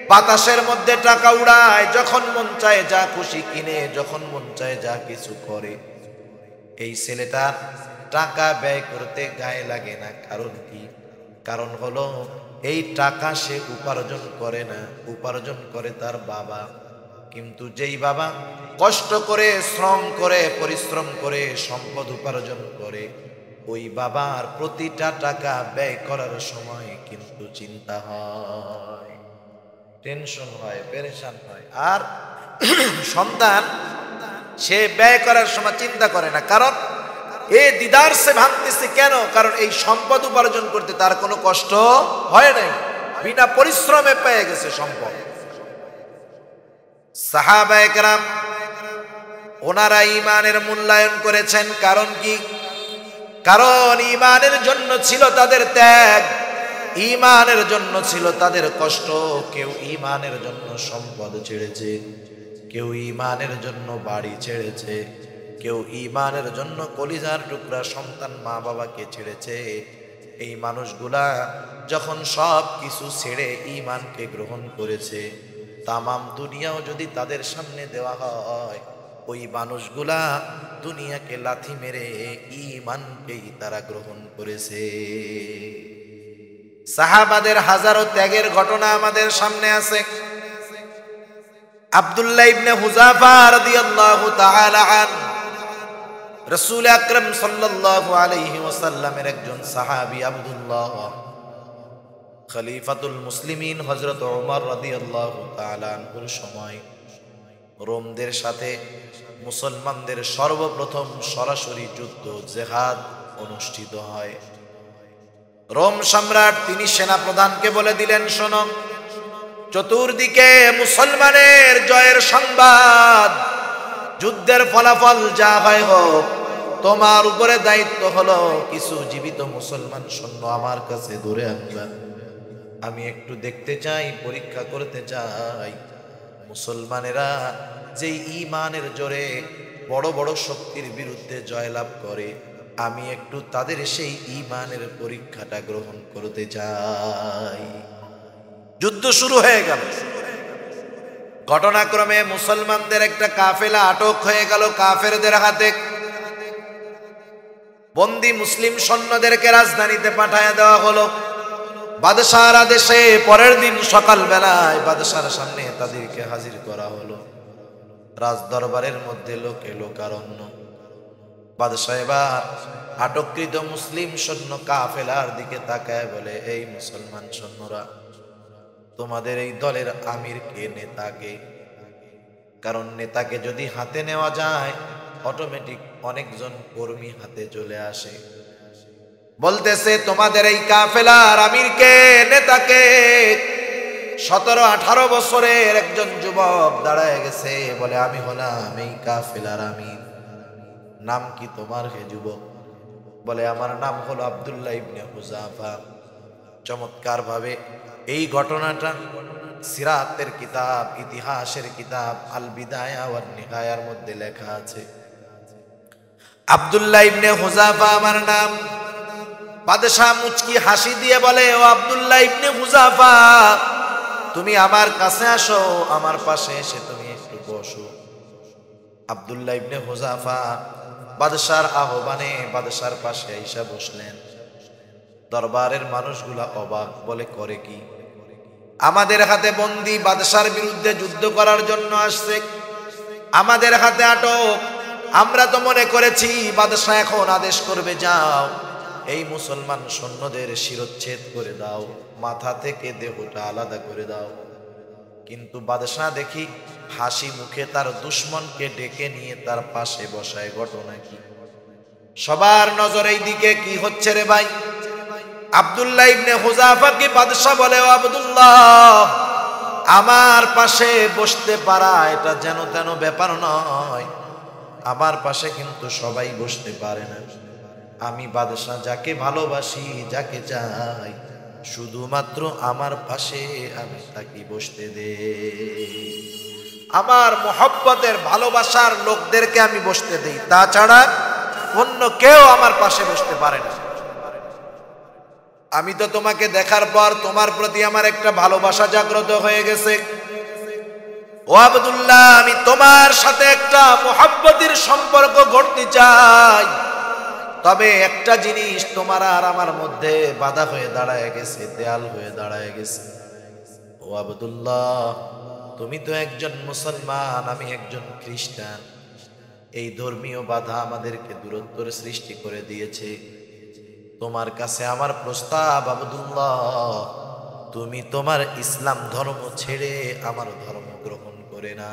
বাতাসের মধ্যে টাকা উড়ায়, যখন মন চায় যা খুশি কিনে, যখন মন চায় যা কিছু করে। এই ছেলেটা টাকা ব্যয় করতে গায়ে লাগে না। কারণ কি? কারণ হলো এই টাকা সে উপার্জন করে না, উপার্জন করে তার বাবা। কিন্তু যেই বাবা কষ্ট করে, শ্রম করে, পরিশ্রম করে সম্পদ উপার্জন করে, ওই বাবার প্রতিটা টাকা ব্যয় করার সময় কিন্তু চিন্তা হয়, টেনশন হয়, পেরেশান হয়। আর সন্তান সে ব্যয় করার সময় চিন্তা করে না। কারণ এ দিদার সে ভাঙতেছে কেন? কারণ এই সম্পদ উপার্জন করতে তার কোনো কষ্ট হয় নাই, বিনা পরিশ্রমে পেয়ে গেছে সম্পদ। সাহাবায়ে কেরাম ওনারা ঈমানের মূল্যায়ন করেছেন। কারণ কি? কারণ ঈমানের জন্য ছিল তাদের ত্যাগ, ঈমানের জন্য ছিল তাদের কষ্ট। কেউ ঈমানের জন্য সম্পদ ছেড়েছে, কেউ ঈমানের জন্য বাড়ি ছেড়েছে, কেউ ঈমানের জন্য কলিজার টুকরা সন্তান মা বাবাকে ছেড়েছে। এই মানুষগুলা যখন সব কিছু ছেড়ে ঈমানকে গ্রহণ করেছে, তামাম দুনিয়াও যদি তাদের সামনে দেওয়া হয়, ওই মানুষগুলা দুনিয়াকে লাথি মেরে ঈমানকেই তারা গ্রহণ করেছে। সাহাবাদের হাজারো ত্যাগের ঘটনা আমাদের সামনে আছে। আব্দুল্লাহ ইবনে হুযাফা রাদিয়াল্লাহু তাআলা আনহু রাসূল আকরাম সাল্লাল্লাহু আলাইহি ওয়াসাল্লামের একজন সাহাবী আব্দুল্লাহ, খলিফাতুল মুসলিমিন হযরত ওমর রাদিয়াল্লাহু তাআলা আনহুর সময় রোমদের সাথে মুসলমানদের সর্বপ্রথম সরাসরি যুদ্ধ জিহাদ অনুষ্ঠিত হয়। রোম সম্রাট তিনি সেনাপ্রধানকে বলে দিলেন, শোনো, চতুর্দিকে মুসলমানের জয়ের সংবাদ, যুদ্ধের ফলাফল যা হয় হোক, তোমার উপরে দায়িত্ব হলো কিছু জীবিত মুসলমান সৈন্য আমার কাছে ধরে আনবা। আমি একটু দেখতে চাই, পরীক্ষা করতে চাই মুসলমানেরা যেই ঈমানের জোরে বড় বড় শক্তির বিরুদ্ধে জয়লাভ করে, আমি একটু তাদের সেই ঈমানের পরীক্ষাটা গ্রহণ করতে চাই। যুদ্ধ শুরু হয়ে গেল। ঘটনাক্রমে মুসলমানদের একটা কাফেলা আটক হয়ে গেল কাফেরদের হাতে। বন্দী মুসলিম সৈন্যদেরকে রাজধানীতে পাঠায় দেওয়া হলো বাদশাহর আদেশে। পরের দিন সকালবেলায় বাদশাহর সামনে তাদেরকে হাজির করা হলো। রাজ দরবারের মধ্যে লোকে লোকারণ্য। বাদশাহ এবার আটককৃত মুসলিম সৈন্য কাফেলার দিকে তাকায় বলে, এই মুসলমান সৈন্যরা, তোমাদের এই দলের আমির কে, নেতা কে? কারণ নেতাকে যদি হাতে নেওয়া যায়, অটোমেটিক অনেকজন কর্মী হাতে চলে আসে। বলতেছে, তোমাদের এই কাফেলার আমির কে, নেতা কে? 17-18 বছরের একজন যুবক দাঁড়ায় গেছে, বলে আমি হলাম এই কাফেলার আমির। নাম কি তোমার হে যুবক? বলে আমার নাম হলো আব্দুল্লাহ ইবনে হুযাফা। চমৎকার ভাবে এই ঘটনাটা সিরাতের কিতাব, ইতিহাসের কিতাব আল বিদায়া ওয়ান নিহায়ার মধ্যে লেখা আছে। আব্দুল্লাহ ইবনে হুযাফা আমার নাম। বাদশাহ মুচকি হাসি দিয়ে বলে, ও আব্দুল্লাহ ইবনে হুযাফা, তুমি আমার কাছে আসো, আমার পাশে এসে তুমি একটু বসো। আব্দুল্লাহ ইবনে হুযাফা বাদশার আহ্বানে বাদশার পাশে আইসা বসলেন। দরবারের মানুষগুলা অবাক, বলে করে কি? আমাদের হাতে বন্দী, বাদশার বিরুদ্ধে যুদ্ধ করার জন্য আসছে, আমাদের হাতে আটক। আমরা তো মনে করেছি বাদশাহ এখন আদেশ করবে, যাও এই মুসলমান সৈন্যদের শিরচ্ছেদ করে দাও, মাথা থেকে দেহটা আলাদা করে দাও। কিন্তু বাদশাহ দেখি হাসি মুখে তার দুশমনকে ডেকে নিয়ে তার পাশে বসায়। ঘটনা কি? সবার নজর এই দিকে। কি হচ্ছে রে ভাই? আব্দুল্লাহ ইবনে হুযাফাকে বাদশাহ বলে, ও আব্দুল্লাহ, আমার পাশে বসতে পারা এটা যেন তেন ব্যাপার নয়। আমার পাশে কিন্তু সবাই বসতে পারে না। আমি বাদশাহ যাকে ভালোবাসি, যাকে চাই, শুধুমাত্র আমার পাশে আমি তাকে বসতে দে। আমার মোহব্বতের ভালোবাসার লোকদেরকে আমি বসতে দেই, তাছাড়া অন্য কেউ আমার পাশে বসতে পারে না। আমি তো তোমাকে দেখার পর তোমার প্রতি আমার একটা ভালোবাসা জাগ্রত হয়ে গেছে। ও আব্দুল্লাহ, আমি তোমার সাথে একটা মোহাব্বতের সম্পর্ক গড়তে চাই। তবে একটা জিনিস তোমার আর আমার মধ্যে বাধা হয়ে দাঁড়ায় গেছে, দেয়াল হয়ে দাঁড়ায় গেছে। ও আব্দুল্লাহ, তুমি তো একজন মুসলমান, আমি একজন খ্রিস্টান। এই ধর্মীয় বাধা আমাদেরকে দূরত্বের সৃষ্টি করে দিয়েছে। তোমার কাছে আমার প্রস্তাব আব্দুল্লাহ, তুমি তোমার ইসলাম ধর্ম ছেড়ে আমার ধর্ম গ্রহণ করে না।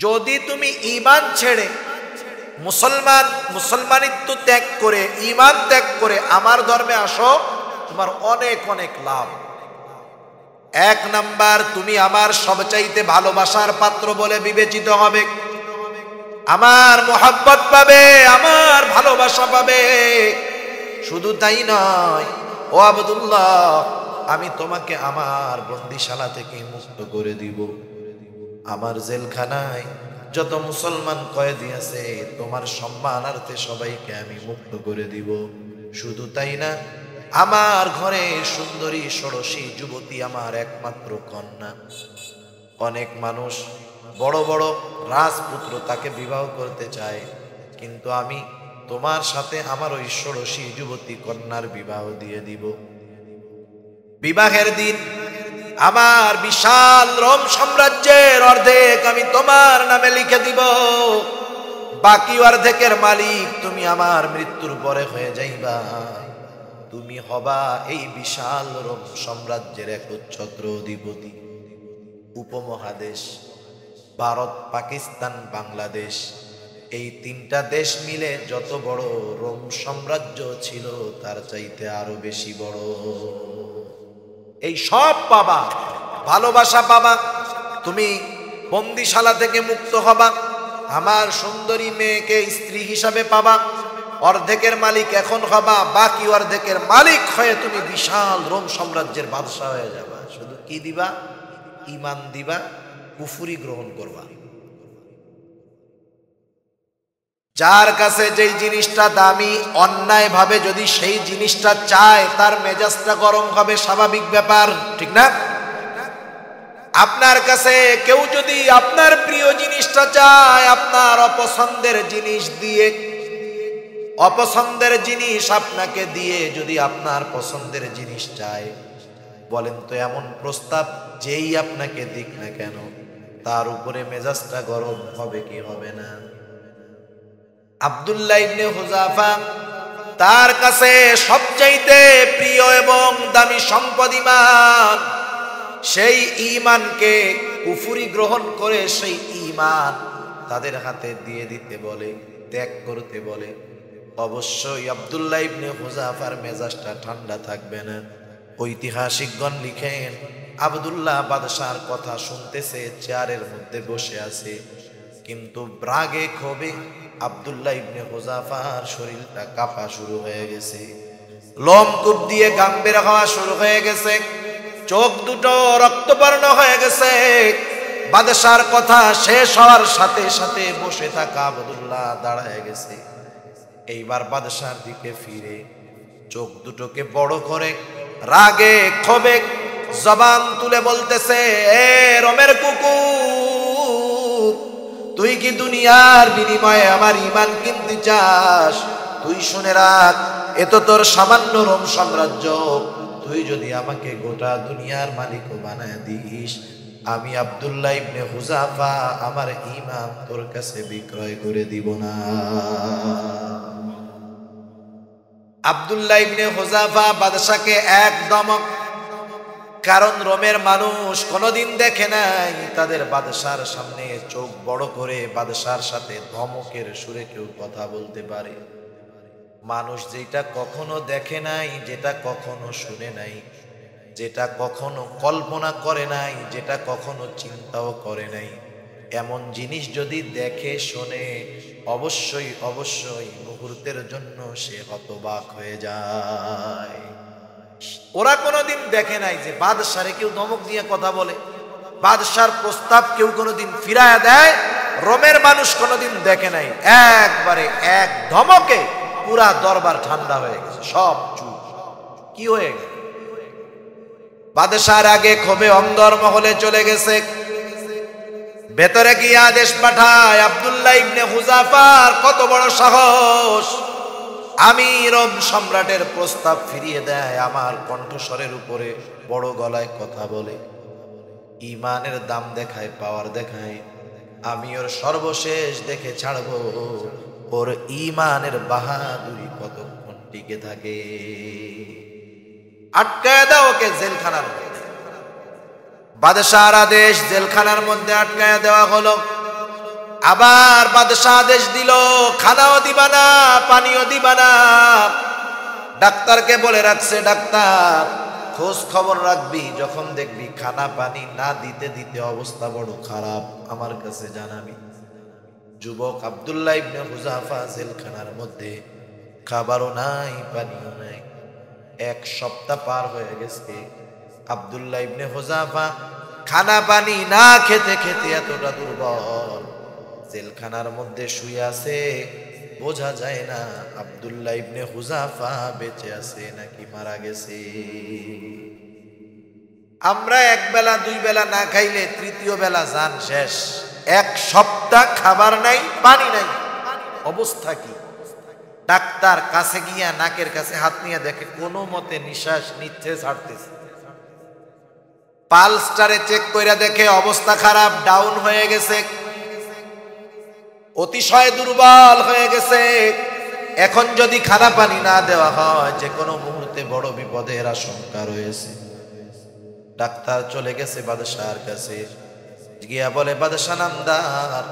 যদি তুমি ঈমান ছেড়ে মুসলমানিত্ব ত্যাগ করে, ঈমান ত্যাগ করে আমার ধর্মে আসো, তোমার অনেক অনেক লাভ। এক নাম্বার, তুমি আমার সবচাইতে ভালোবাসার পাত্র বলে বিবেচিত হবে, আমার মোহাব্বত পাবে, আমার ভালোবাসা পাবে। শুধু তাই নয়, ও আব্দুল্লাহ, আমি তোমাকে আমার বন্দিশালা থেকে মুক্ত করে দিব। আমার জেলখানায় যত মুসলমান কয়েদি আছে, তোমার সম্মানার্থে সবাইকে আমি মুক্ত করে দিব। শুধু তাই না, আমার ঘরে সুন্দরী ষোড়শী যুবতী আমার একমাত্র কন্যা। অনেক মানুষ বড় বড় রাজপুত্র তাকে বিবাহ করতে চায়, কিন্তু আমি তোমার সাথে আমার ওই ষোড়শী যুবতী কন্যার বিবাহ দিয়ে দিব। বিবাহের দিন আমার বিশাল রোম সাম্রাজ্যের অর্ধেক আমি তোমার নামে লিখে দিব, বাকি অর্ধেকের মালিক তুমি আমার মৃত্যুর পরে হয়ে যাইবা। তুমি হবা এই বিশাল রোম সাম্রাজ্যের একচ্ছত্র অধিপতি। উপমহাদেশ ভারত, পাকিস্তান, বাংলাদেশ, এই তিনটা দেশ মিলে যত বড় রোম সাম্রাজ্য ছিল তার চাইতে আরো বেশি বড়। এই সব পাবা, ভালোবাসা পাবা, তুমি বন্দিশালা থেকে মুক্ত হবা, আমার সুন্দরী মেয়েকে স্ত্রী হিসাবে পাবা, অর্ধেকের মালিক এখন হবা, বাকি অর্ধেকের মালিক হয়ে তুমি বিশাল রোম সাম্রাজ্যের বাদশা হয়ে যাবা। শুধু কি দিবা? ঈমান দিবা, কুফরি গ্রহণ করবা। যার কাছে যেই জিনিসটা দামি, অন্যায় ভাবে যদি সেই জিনিসটা চায়, তার মেজাজটা গরম হবে, স্বাভাবিক ব্যাপার, ঠিক না? আপনার কাছে কেউ যদি আপনার প্রিয় জিনিসটা চায়, আপনার অপছন্দের জিনিস দিয়ে, অপছন্দের জিনিস আপনাকে দিয়ে যদি আপনার পছন্দের জিনিস চায়, বলেন তো এমন প্রস্তাব যেই আপনাকে দিক না কেন, তার উপরে মেজাজটা গরম হবে কি হবে না? আব্দুল্লাহ ইবনে হুযাফা, তার কাছে সবচাইতে প্রিয় এবং দামি সম্পদ ঈমান। সেই ঈমানকে কুফরি গ্রহণ করে সেই ঈমান তাদের হাতে দিয়ে দিতে বলে, ত্যাগ করতে বলে। অবশ্যই আব্দুল্লাহ ইবনে হুযাফার মেজাজটা ঠান্ডা থাকবে না। ঐতিহাসিকগণ লিখেন আব্দুল্লাহ বাদশার কথা শুনতেছে, চেয়ারের মধ্যে বসে আছে, কিন্তু রাগে ক্ষোভে আব্দুল্লাহ ইবনে হুযাফার শরীরটা কাঁপা শুরু হয়ে গেছে, লোমকূপ দিয়ে ঘাম বের হওয়া শুরু হয়ে গেছে, চোখ দুটো রক্তবর্ণ হয়ে গেছে। বাদশার কথা শেষ হওয়ার সাথে সাথে বসে থাকা আব্দুল্লাহ দাঁড়ায় গেছে। এইবার বাদশার দিকে ফিরে চোখ দুটোকে বড় করে রাগে ক্ষোভে জবান তুলে বলতেছে, এ রোমের কুকুর, তুই কি দুনিয়ার বিনিময়ে আমার ঈমান কিনতে চাস? তুই শুনে রাখ, এ তো তোর সামান্য রোম সাম্রাজ্য, তুই যদি আমাকে গোটা দুনিয়ার মালিকও বানায় দিস, আমি আব্দুল্লাহ ইবনে হুযাফা আমার ঈমান তোর কাছে বিক্রয় করে দিব না। আব্দুল্লাহ ইবনে হুযাফা বাদশাকে একদম, কারণ রোমের মানুষ কোনোদিন দেখে নাই তাদের বাদশার সামনে চোখ বড় করে বাদশার সাথে ধমকের সুরে কেউ কথা বলতে পারে। মানুষ যেটা কখনো দেখে নাই, যেটা কখনো শুনে নাই, যেটা কখনো কল্পনা করে নাই, যেটা কখনো চিন্তাও করে নাই, এমন জিনিস যদি দেখে শোনে, অবশ্যই অবশ্যই মুহূর্তের জন্য সে হতবাক হয়ে যায়। ওরা কোনোদিন দেখে নাই যে বাদশারে কেউ ধমক দিয়ে কথা বলে, বাদশার প্রস্তাব কেউ কোনোদিন ফিরায় দেয়। রোমের মানুষ কোনোদিন দেখে নাই, একবারে এক ধমকে পুরা দরবার ঠান্ডা হয়ে গেছে, সব চুপ। কি হয়ে গেল? বাদশার আগে ক্ষোভে অন্দরমহলে চলে গেছে, ভেতরে গিয়ে আদেশ পাঠায়, আব্দুল্লাহ ইবনে হুযাফার কত বড় সাহস, আমি রোম সম্রাটের প্রস্তাব ফিরিয়ে দেয়, আমার কণ্ঠস্বরের উপরে বড় গলায় কথা বলে, ঈমানের দাম দেখায়, পাওয়ার দেখায়, আমি ওর সর্বশেষ দেখে ছাড়বো ওর ঈমানের বাহাদুরি কতক্ষণ টিকে থাকে। আটকায় দাও ওকে জেলখানার মধ্যে। বাদশার আদেশ, জেলখানার মধ্যে আটকায় দেওয়া হলো। আবার বাদশাহ আদেশ দিল, খানাও দিবা না, পানিও দিবা না। ডাক্তারকে বলে রাখছে, ডাক্তার খোঁজ খবর রাখবি, যখন দেখবি খানা পানি না দিতে দিতে অবস্থা বড় খারাপ, আমার কাছে জানাবি। যুবক আব্দুল্লাহ ইবনে হুযাফা জেলখানার মধ্যে, খাবারও নাই, পানিও নাই। এক সপ্তাহ পার হয়ে গেছে। আব্দুল্লাহ ইবনে হুযাফা খানা পানি না খেতে খেতে এতটা দুর্বল, জেলখানার মধ্যে শুয়ে আছে, বোঝা যায় না আব্দুল্লাহ ইবনে হুযাফা বেঁচে আছে নাকি মারা গেছে। আমরা এক বেলা দুই বেলা না খাইলে তৃতীয় বেলা জান শেষ। এক সপ্তাহ খাবার নাই, পানি নাই, অবস্থা কি? ডাক্তার কাছে গিয়া নাকের কাছে হাত নিয়ে দেখে কোনো মতে নিঃশ্বাস নিচ্ছে, ছাড়তেছে। পালসটারে চেক কইরা দেখে অবস্থা খারাপ, ডাউন হয়ে গেছে, অতিশয় দুর্বল হয়ে গেছে। এখন যদি খানা পানি না দেওয়া হয়, যে কোনো মুহূর্তে বড় বিপদের আশঙ্কা রয়েছে। ডাক্তার চলে গেছে বাদশার কাছে, গিয়া বলে, বাদশাহ নামদার,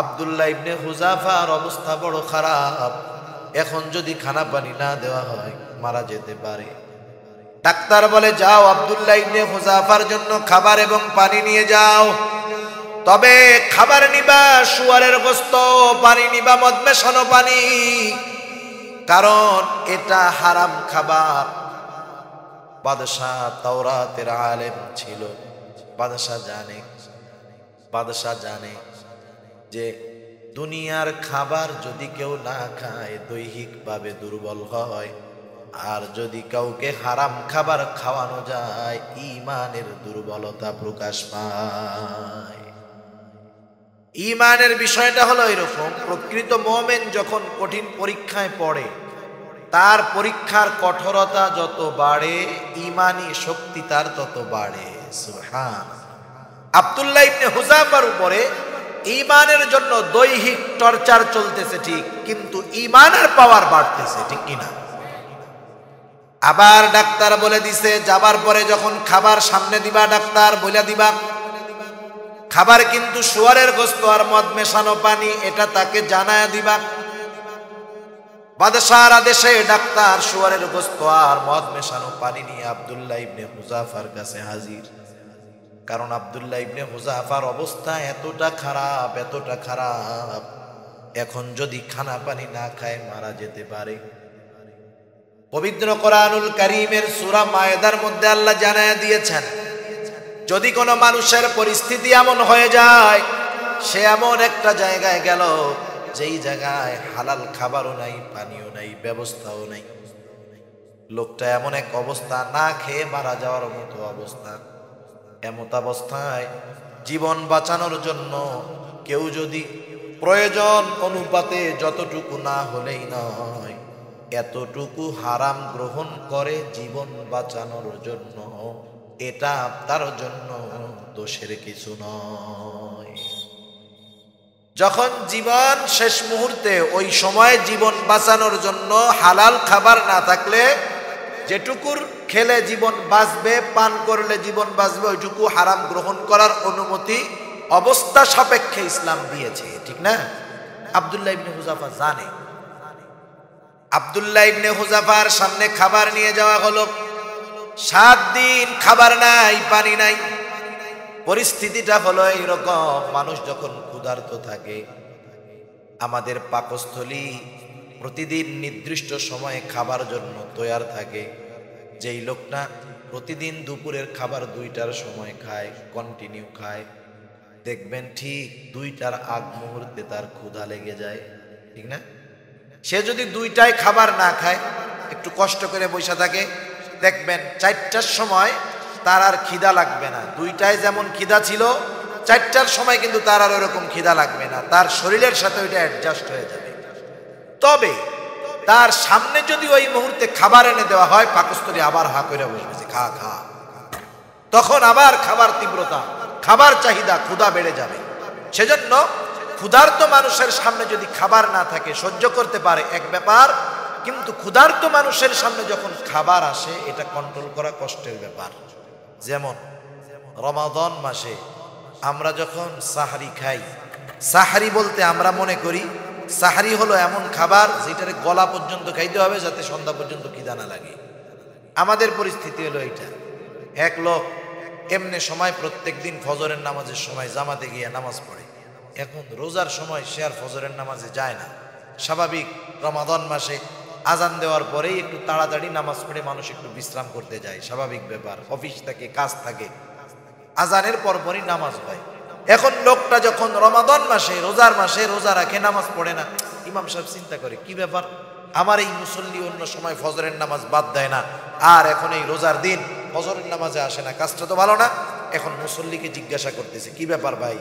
আব্দুল্লাহ ইবনে হুযাফার অবস্থা বড় খারাপ, এখন যদি খানা পানি না দেওয়া হয় মারা যেতে পারে। ডাক্তার বলে, যাও আব্দুল্লাহ ইবনে হুযাফার জন্য খাবার এবং পানি নিয়ে যাও, তবে খাবার নিবা শুয়ারের গোশত, পানি নিবা মদ মেশানো পানি, কারণ এটা হারাম খাবার। বাদশাহ তাওরাতের আলেম ছিল, বাদশাহ জানে যে দুনিয়ার খাবার যদি কেউ না খায় দৈহিকভাবে দুর্বল হয়, আর যদি কাউকে হারাম খাবার খাওয়ানো যায় ঈমানের দুর্বলতা প্রকাশ পায়। ঈমানের বিষয়টা হলো এরকম, প্রকৃত মুমিন যখন কঠিন পরীক্ষায় পড়ে, তার পরীক্ষার কঠোরতা যত বাড়ে, ঈমানি শক্তি তার তত বাড়ে। সুবহানাল্লাহ। আব্দুল্লাহ ইবনে হুযাফার উপরে ঈমানের জন্য দৈহিক টর্চার চলতেছে ঠিক, কিন্তু ঈমানের পাওয়ার বাড়তেছে, ঠিক কিনা? আবার ডাক্তার বলে দিছে, যাবার পরে যখন খাবার সামনে দিবা, ডাক্তার বলে দিবা খাবার কিন্তু শুয়ারের গোশত আর মদ মেশানো পানি, এটা তাকে জানায় দিবা। বাদশাহর আদেশে ডাক্তার শুয়ারের গোশত আর মদ মেশানো পানি নিয়ে আব্দুল্লাহ ইবনে হুযাফার কাছে হাজির। কারণ আব্দুল্লাহ ইবনে হুযাফার অবস্থা এতটা খারাপ, এখন যদি খানা পানি না খায় মারা যেতে পারে। পবিত্র কোরআনুল কারীমের সূরা মায়েদার মধ্যে আল্লাহ জানায়া দিয়েছেন, যদি কোনো মানুষের পরিস্থিতি এমন হয়ে যায়, সে এমন একটা জায়গায় গেল যেই জায়গায় হালাল খাবারও নাই, পানিও নাই, ব্যবস্থাও নাই, লোকটা এমন এক অবস্থা, না খেয়ে মারা যাওয়ার মতো অবস্থা। এমত অবস্থায় জীবন বাঁচানোর জন্য কেউ যদি প্রয়োজন অনুপাতে যতটুকু না হলেই নয় এতটুকু হারাম গ্রহণ করে জীবন বাঁচানোর জন্য, এটা তার জন্য দোষের কিছু নয়। যখন জীবন শেষ মুহূর্তে, ওই সময় জীবন বাঁচানোর জন্য হালাল খাবার না থাকলে যেটুকুর খেলে জীবন বাঁচবে, পান করলে জীবন বাঁচবে, ওইটুকু হারাম গ্রহণ করার অনুমতি অবস্থা সাপেক্ষে ইসলাম দিয়েছে, ঠিক না? আব্দুল্লাহ ইবনে হুযাফা জানে। আব্দুল্লাহ ইবনে হুযাফার সামনে খাবার নিয়ে যাওয়া হলো। 7 দিন খাবার নাই, পানি নাই। পরিস্থিতিটা হলো এইরকম, মানুষ যখন ক্ষুধার্ত থাকে, আমাদের পাকস্থলী প্রতিদিন নির্দিষ্ট সময়ে খাবার জন্য তৈয়ার থাকে। যেই লোকটা প্রতিদিন দুপুরের খাবার 2টার সময় খায়, কন্টিনিউ খায়, দেখবেন ঠিক 2টার আগ মুহূর্তে তার ক্ষুধা লেগে যায়, ঠিক না? সে যদি 2টায় খাবার না খায়, একটু কষ্ট করে বসে থাকে, দেখবেন 4টার সময় তার আর খিদা লাগবে না। 2টায় যেমন খিদা ছিল, 4টার সময় কিন্তু তার আর ওরকম খিদা লাগবে না, তার শরীরের সাথে ওইটা অ্যাডজাস্ট হয়ে যাবে। তবে তার সামনে যদি ওই মুহূর্তে খাবার এনে দেওয়া হয়, পাকস্থলী আবার হা করে বসবে, খা খা, তখন আবার খাবার তীব্রতা, খাবার চাহিদা, ক্ষুধা বেড়ে যাবে। সেজন্য ক্ষুধার্ত মানুষের সামনে যদি খাবার না থাকে সহ্য করতে পারে এক ব্যাপার, কিন্তু ক্ষুধার্ত মানুষের সামনে যখন খাবার আসে এটা কন্ট্রোল করা কষ্টের ব্যাপার। যেমন রমাদান মাসে আমরা যখন সাহারি খাই, সাহারি বলতে আমরা মনে করি সাহারি হলো এমন খাবার যেটার গলা পর্যন্ত খাইতে হবে যাতে সন্ধ্যা পর্যন্ত খিদা না লাগে। আমাদের পরিস্থিতি হলো এইটা। এক লোক এমনি সময় প্রত্যেক দিন ফজরের নামাজের সময় জামাতে গিয়ে নামাজ পড়ে, এখন রোজার সময় সে আর ফজরের নামাজে যায় না। স্বাভাবিক রমাদান মাসে আজান দেওয়ার পরেই একটু তাড়াতাড়ি নামাজ পড়ে মানুষ একটু বিশ্রাম করতে যায়, স্বাভাবিক ব্যাপার, অফিস থাকে, কাজ থাকে, আজানের পরপরই নামাজ হয়। এখন লোকটা যখন রমাদান মাসে, রোজার মাসে রোজা রাখে, নামাজ পড়ে না। ইমাম সাহেব চিন্তা করে, কি ব্যাপার, আমার এই মুসল্লি অন্য সময় ফজরের নামাজ বাদ দেয় না, আর এখন এই রোজার দিন ফজরের নামাজে আসে না, কাজটা তো ভালো না। এখন মুসল্লিকে জিজ্ঞাসা করতেছে, কি ব্যাপার ভাই,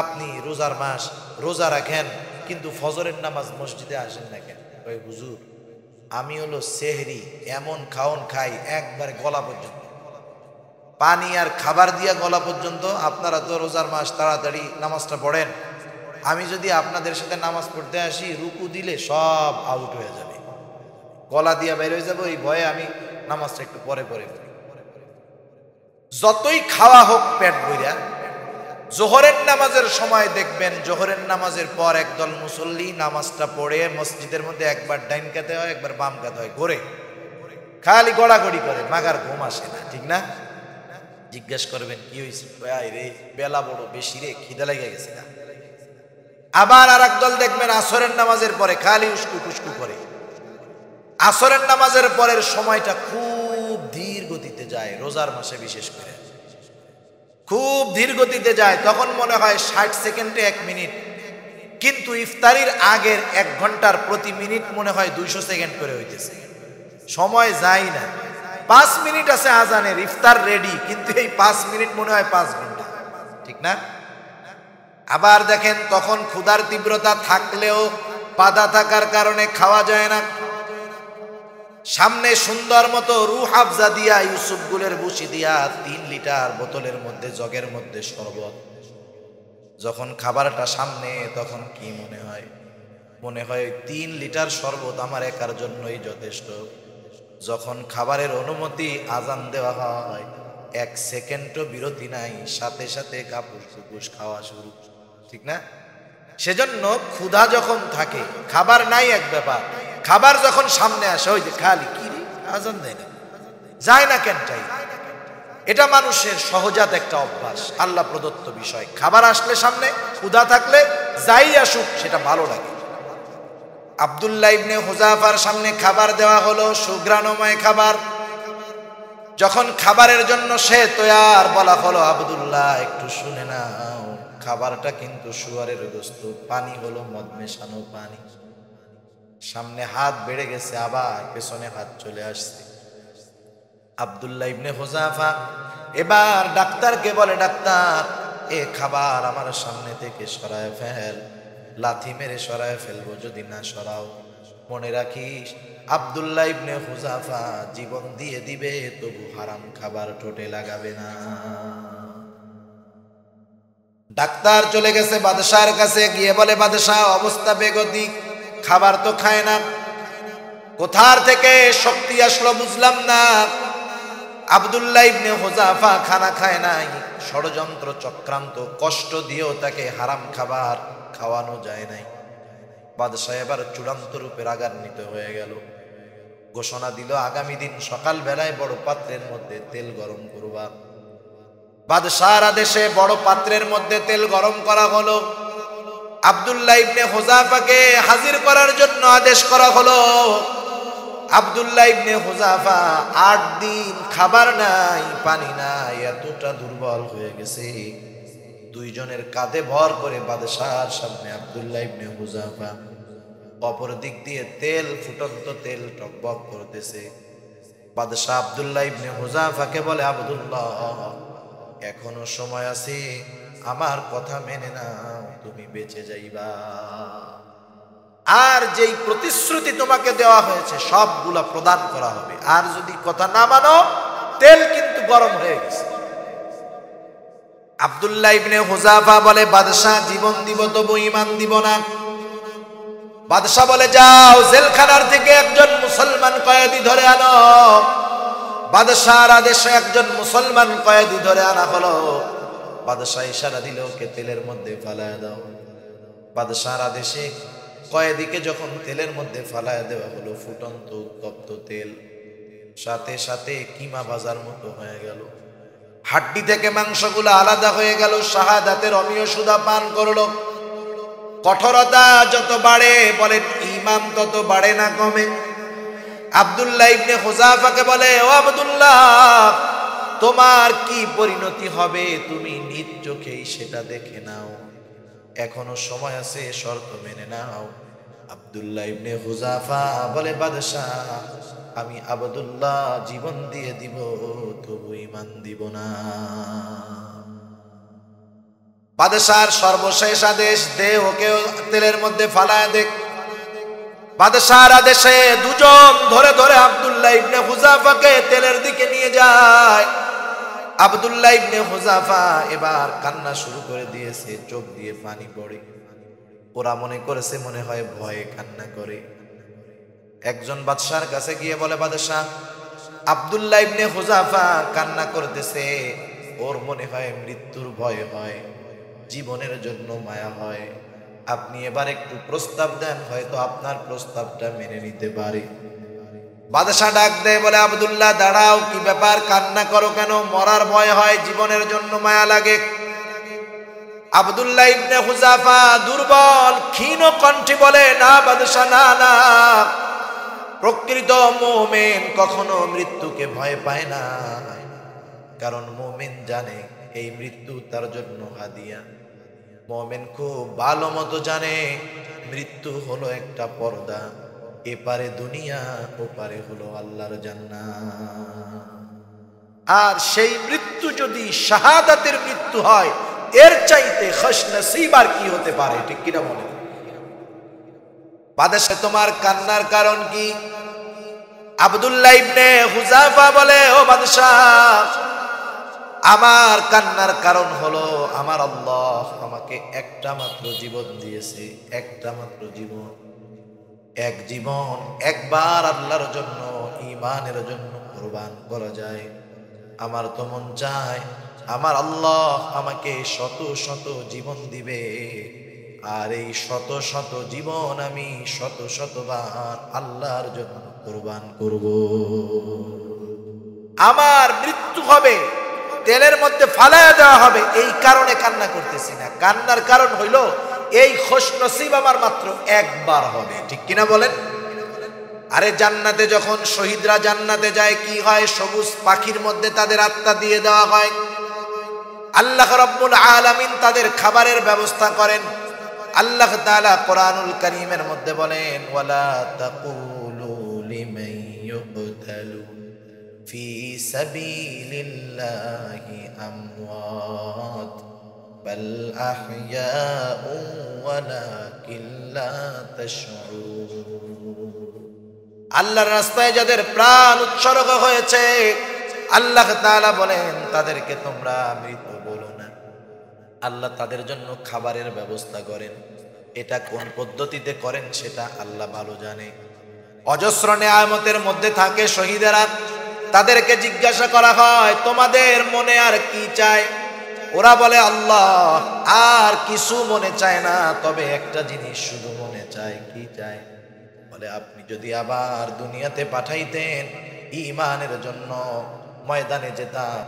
আপনি রোজার মাস রোজা রাখেন কিন্তু ফজরের নামাজ মসজিদে আসেন না কেন? ভাই হুজুর, আমি হলো সেহরি এমন খাওন খাই একবারে গলা পর্যন্ত, পানি আর খাবার দিয়া গলা পর্যন্ত। আপনারা তো রোজার মাস তাড়াতাড়ি নামাজটা পড়েন, আমি যদি আপনাদের সাথে নামাজ পড়তে আসি, রুকু দিলে সব আউট হয়ে যাবে, গলা দিয়া বের হয়ে যাবে, ওই ভয়ে আমি নামাজটা একটু পরে পড়ি। যতই খাওয়া হোক পেট ভইরা, জোহরের নামাজের সময় দেখবেন জোহরের নামাজের পর একদল মুসল্লি নামাজটা পড়ে মসজিদের মধ্যে একবার ডাইন কাতে হয়, একবার বাম কাতে হয়, ঘুরে খালি গড়াগড়ি করে, মাগার ঘুম আসে না, ঠিক না? জিজ্ঞেস করবেন কি হয়েছে, রে বেলা বড় বেশি রে, খিদা লেগে গেছে না। আবার আর একদল দেখবেন আসরের নামাজের পরে খালি উস্কু খুস্কু করে। আসরের নামাজের পরের সময়টা খুব ধীর গতিতে যায়, রোজার মাসে বিশেষ করে খুব ধীর গতিতে যায়, তখন মনে হয় 60 সেকেন্ডে 1 মিনিট, কিন্তু ইফতারির আগের 1 ঘন্টার প্রতি মিনিট মনে হয় 200 সেকেন্ড করে হইতেছে, সময় যায় না। 5 মিনিট আছে আজানের, ইফতার রেডি, কিন্তু এই 5 মিনিট মনে হয় 5 ঘন্টা, ঠিক না? আবার দেখেন তখন ক্ষুধার তীব্রতা থাকলেও বাধা থাকার কারণে খাওয়া যায় না। সামনে সুন্দর মতো রুহ হাফজা দিয়া, ইউসুফ গুলের বুশি দিয়া 3 লিটার বোতলের মধ্যে, জগের মধ্যে শরবত, যখন খাবারটা সামনে তখন কি মনে হয়? মনে হয় 3 লিটার শরবত আমার একার জন্যই যথেষ্ট। যখন খাবারের অনুমতি, আজান দেওয়া হয়, 1 সেকেন্ডও বিরতি নাই, সাথে সাথে কাপুস কুপুস খাওয়া শুরু, ঠিক না? সেজন্য ক্ষুধা যখন থাকে, খাবার নাই এক ব্যাপার, খাবার যখন সামনে আসে ওই যে খালি কি রে আজান দেয় না, যায় না কেন চাই। এটা মানুষের সহজাত একটা অভ্যাস, আল্লাহ প্রদত্ত বিষয়। খাবার আসলে সামনে, ক্ষুধা থাকলে যাই আসুক সেটা ভালো লাগে। আব্দুল্লাহ ইবনে হুযাফার সামনে খাবার দেওয়া হলো, সুঘ্রাণময় খাবার। যখন খাবারের জন্য সে তৈয়ার, বলা হলো আব্দুল্লাহ একটু শুনে নাও, খাবারটা কিন্তু শুয়ারের গোস্ত, পানি হলো মদ মেশানো পানি। সামনে হাত বেড়ে গেছে, আবার পেছনে হাত চলে আসছে। আব্দুল্লাহ ইবনে হুযাফা এবার ডাক্তারকে বলে, ডাক্তার এ খাবার আমার সামনে থেকে সরায় ফেল, লাথি মেরে সরায় ফেলবো, যদি না সরাও মনে রাখিস আব্দুল্লাহ ইবনে হুযাফা জীবন দিয়ে দিবে, তবু হারাম খাবার ঠোঁটে লাগাবে না। ডাক্তার চলে গেছে বাদশার কাছে, গিয়ে বলে বাদশাহ অবস্থা বেগতিক, খাবার তো খায় না, কোথার থেকে শক্তি আসলো বুঝলাম না। আব্দুল্লাহ ইবনে হুযাফা খানা খায় নাই, ষড়যন্ত্র চক্রান্ত কষ্ট দিয়েও তাকে হারাম খাবার খাওয়ানো যায় নাই। বাদশাহ এবার চূড়ান্ত রূপে রাগান্বিত হয়ে গেল, ঘোষণা দিল আগামী দিন সকাল বেলায় বড় পাত্রের মধ্যে তেল গরম করবা। বাদশাহর আদেশে বড় পাত্রের মধ্যে তেল গরম করা হলো। আব্দুল্লাহ ইবনে হুযাফাকে হাজির করার জন্য আদেশ করা হলো। আব্দুল্লাহ ইবনে হুযাফা ৮ দিন খাবার নাই, পানি নাই, এতটা দুর্বল হয়ে গেছে। দুইজনের কাঁধে ভর করে বাদশাহর সামনে আব্দুল্লাহ ইবনে হুযাফা, অপর দিক দিয়ে তেল, ফুটন্ত তেল টকবক করতেছে। বাদশাহ আব্দুল্লাহ ইবনে হুযাফাকে বলে, আব্দুল্লাহ এখনো সময় আছে, আমার কথা মেনে নাও, তুমি বেঁচে যাইবা। আর যেই প্রতিশ্রুতি তোমাকে দেওয়া হয়েছে সবগুলা প্রদান করা হবে, আর যদি কথা না মানো তেল কিন্তু গরম হয়ে গেছে। আব্দুল্লাহ ইবনে হুযাফা বলে, বাদশাহ জীবন দিব তবু ঈমান দিব না। বাদশাহ বলে, যাও জেলখানার থেকে একজন মুসলমান কয়েদি ধরে আনো। বাদশাহর আদেশে একজন মুসলমান কয়েদি ধরে আনা হলো। বাদশাহ ইশারা দিল ওকে তেলের মধ্যে ফালায় দাও। বাদশাহর আদেশে কয়েদিকে যখন তেলের মধ্যে ফালায় দেওয়া হলো, ফুটন্ত উত্তপ্ত তেল সাথে সাথে কিমা ভাজার মতো হয়ে গেল, হাড্ডি থেকে মাংসগুলো আলাদা হয়ে গেল। শাহাদাতের অমীয় সুধা পান করলো। কঠোরতা যত বাড়ে বলেন ঈমান তত বাড়ে না কমে। আব্দুল্লাহ ইবনে হুযাফাকে বলে, ও আব্দুল্লাহ তোমার কি পরিণতি হবে তুমি নিজ চোখেই সেটা দেখে নাও, এখনো সময় আছে, শর্ত মেনে নাও। আব্দুল্লাহ ইবনে হুযাফা বলে, বাদশাহ আমি আব্দুল্লাহ জীবন দিয়ে দিব তবু ঈমান দিব না। বাদশাহর সর্বশেষ আদেশ, দে ওকে তেলের মধ্যে ফালায় দে। বাদশাহর আদেশে দুজন ধরে ধরে আব্দুল্লাহ ইবনে হুযাফাকে তেলের দিকে নিয়ে যায়। আব্দুল্লাহ ইবনে হুযাফা এবার কান্না শুরু করে দিয়েছে, চোখ দিয়ে পানি পড়ে। ওরা মনে করেছে মনে হয় ভয়ে কান্না করে। একজন বাদশার কাছে গিয়ে বলে, বাদশাহ আব্দুল্লাহ ইবনে হুযাফা কান্না করতেছে, ওর মনে হয় মৃত্যুর ভয় হয়, জীবনের জন্য মায়া হয়, আপনি এবার একটু প্রস্তাব দেন, হয়তো আপনার প্রস্তাবটা মেনে নিতে পারে। বাদশাহ ডাক দেয়, বলে আব্দুল্লাহ দাঁড়াও, কি ব্যাপার, কান্না করো কেন? মরার ভয় হয়, জীবনের জন্য মায়া লাগে। আব্দুল্লাহ ইবনে হুযাফা দুর্বল ক্ষীণ কণ্ঠে বলে, না বাদশাহ না না, প্রকৃত মুমিন কখনো মৃত্যুকে ভয় পায় না, কারণ মুমিন জানে এই মৃত্যু তার জন্য হাদিয়া। মুমিন খুব ভালো মতো জানে মৃত্যু হলো একটা পর্দা, এপারে দুনিয়া ওপারে হলো আল্লাহর জান্নাত। আর সেই মৃত্যু যদি শাহাদাতের মৃত্যু হয়, এর চাইতে খুশনসিব আর কি হতে পারে? ঠিক কিনা বলে? বাদশাহ তোমার কান্নার কারণ কি? আব্দুল্লাহ ইবনে হুযাফা বলে, ও বাদশাহ আমার কান্নার কারণ হলো আমার আল্লাহ আমাকে একটা মাত্র জীবন দিয়েছে, একটা মাত্র জীবন। এক জীবন একবার আল্লাহর জন্য, ঈমানের জন্য কুরবান করা যায়। আমার তো মন চায় আমার আল্লাহ আমাকে শত শত জীবন দিবে, আর এই শত শত জীবন আমি শত শতবার আল্লাহর জন্য কুরবান করব। আমার মৃত্যু হবে, তেলের মধ্যে ফালায়া দেওয়া হবে, এই কারণে কান্না করতেছি না। কান্নার কারণ হইল এই খুশনসিব আমার মাত্র একবার হবে। ঠিক কিনা বলেন? আরে জান্নাতে যখন শহীদরা জান্নাতে যায় কি হয়? সবুজ পাখির মধ্যে তাদের আত্মা দিয়ে দেওয়া হয়। আল্লাহ রাব্বুল আলামিন তাদের খাবারের ব্যবস্থা করেন। আল্লাহ তাআলা কোরআনুল কারীমের মধ্যে বলেন, ওয়ালা তাকুলু লিমান ইউকতালু ফি সাবিলিল্লাহি আমওয়াত বাল আহইয়াউ ওয়ালাকিন লা তাশউরুন। আল্লাহর রাস্তায় যাদের প্রাণ উৎসর্গ হয়েছে, আল্লাহ তাআলা বলেন তাদেরকে তোমরা মৃত বলো না। আল্লাহ তাদের জন্য খাবারের ব্যবস্থা করেন। এটা কোন পদ্ধতিতে করেন সেটা আল্লাহ ভালো জানে। অজস্র নেয়ামতের মধ্যে থাকে শহীদেরা। তাদেরকে জিজ্ঞাসা করা হয়, তোমাদের মনে আর কি চায়? ওরা বলে, আল্লাহ আর কিছু মনে চায় না, তবে একটা জিনিস শুধু মনে চায়। কি চায়? বলে, আপনি যদি আবার দুনিয়াতে পাঠাইতেন, ঈমানের জন্য ময়দানে যেতাম।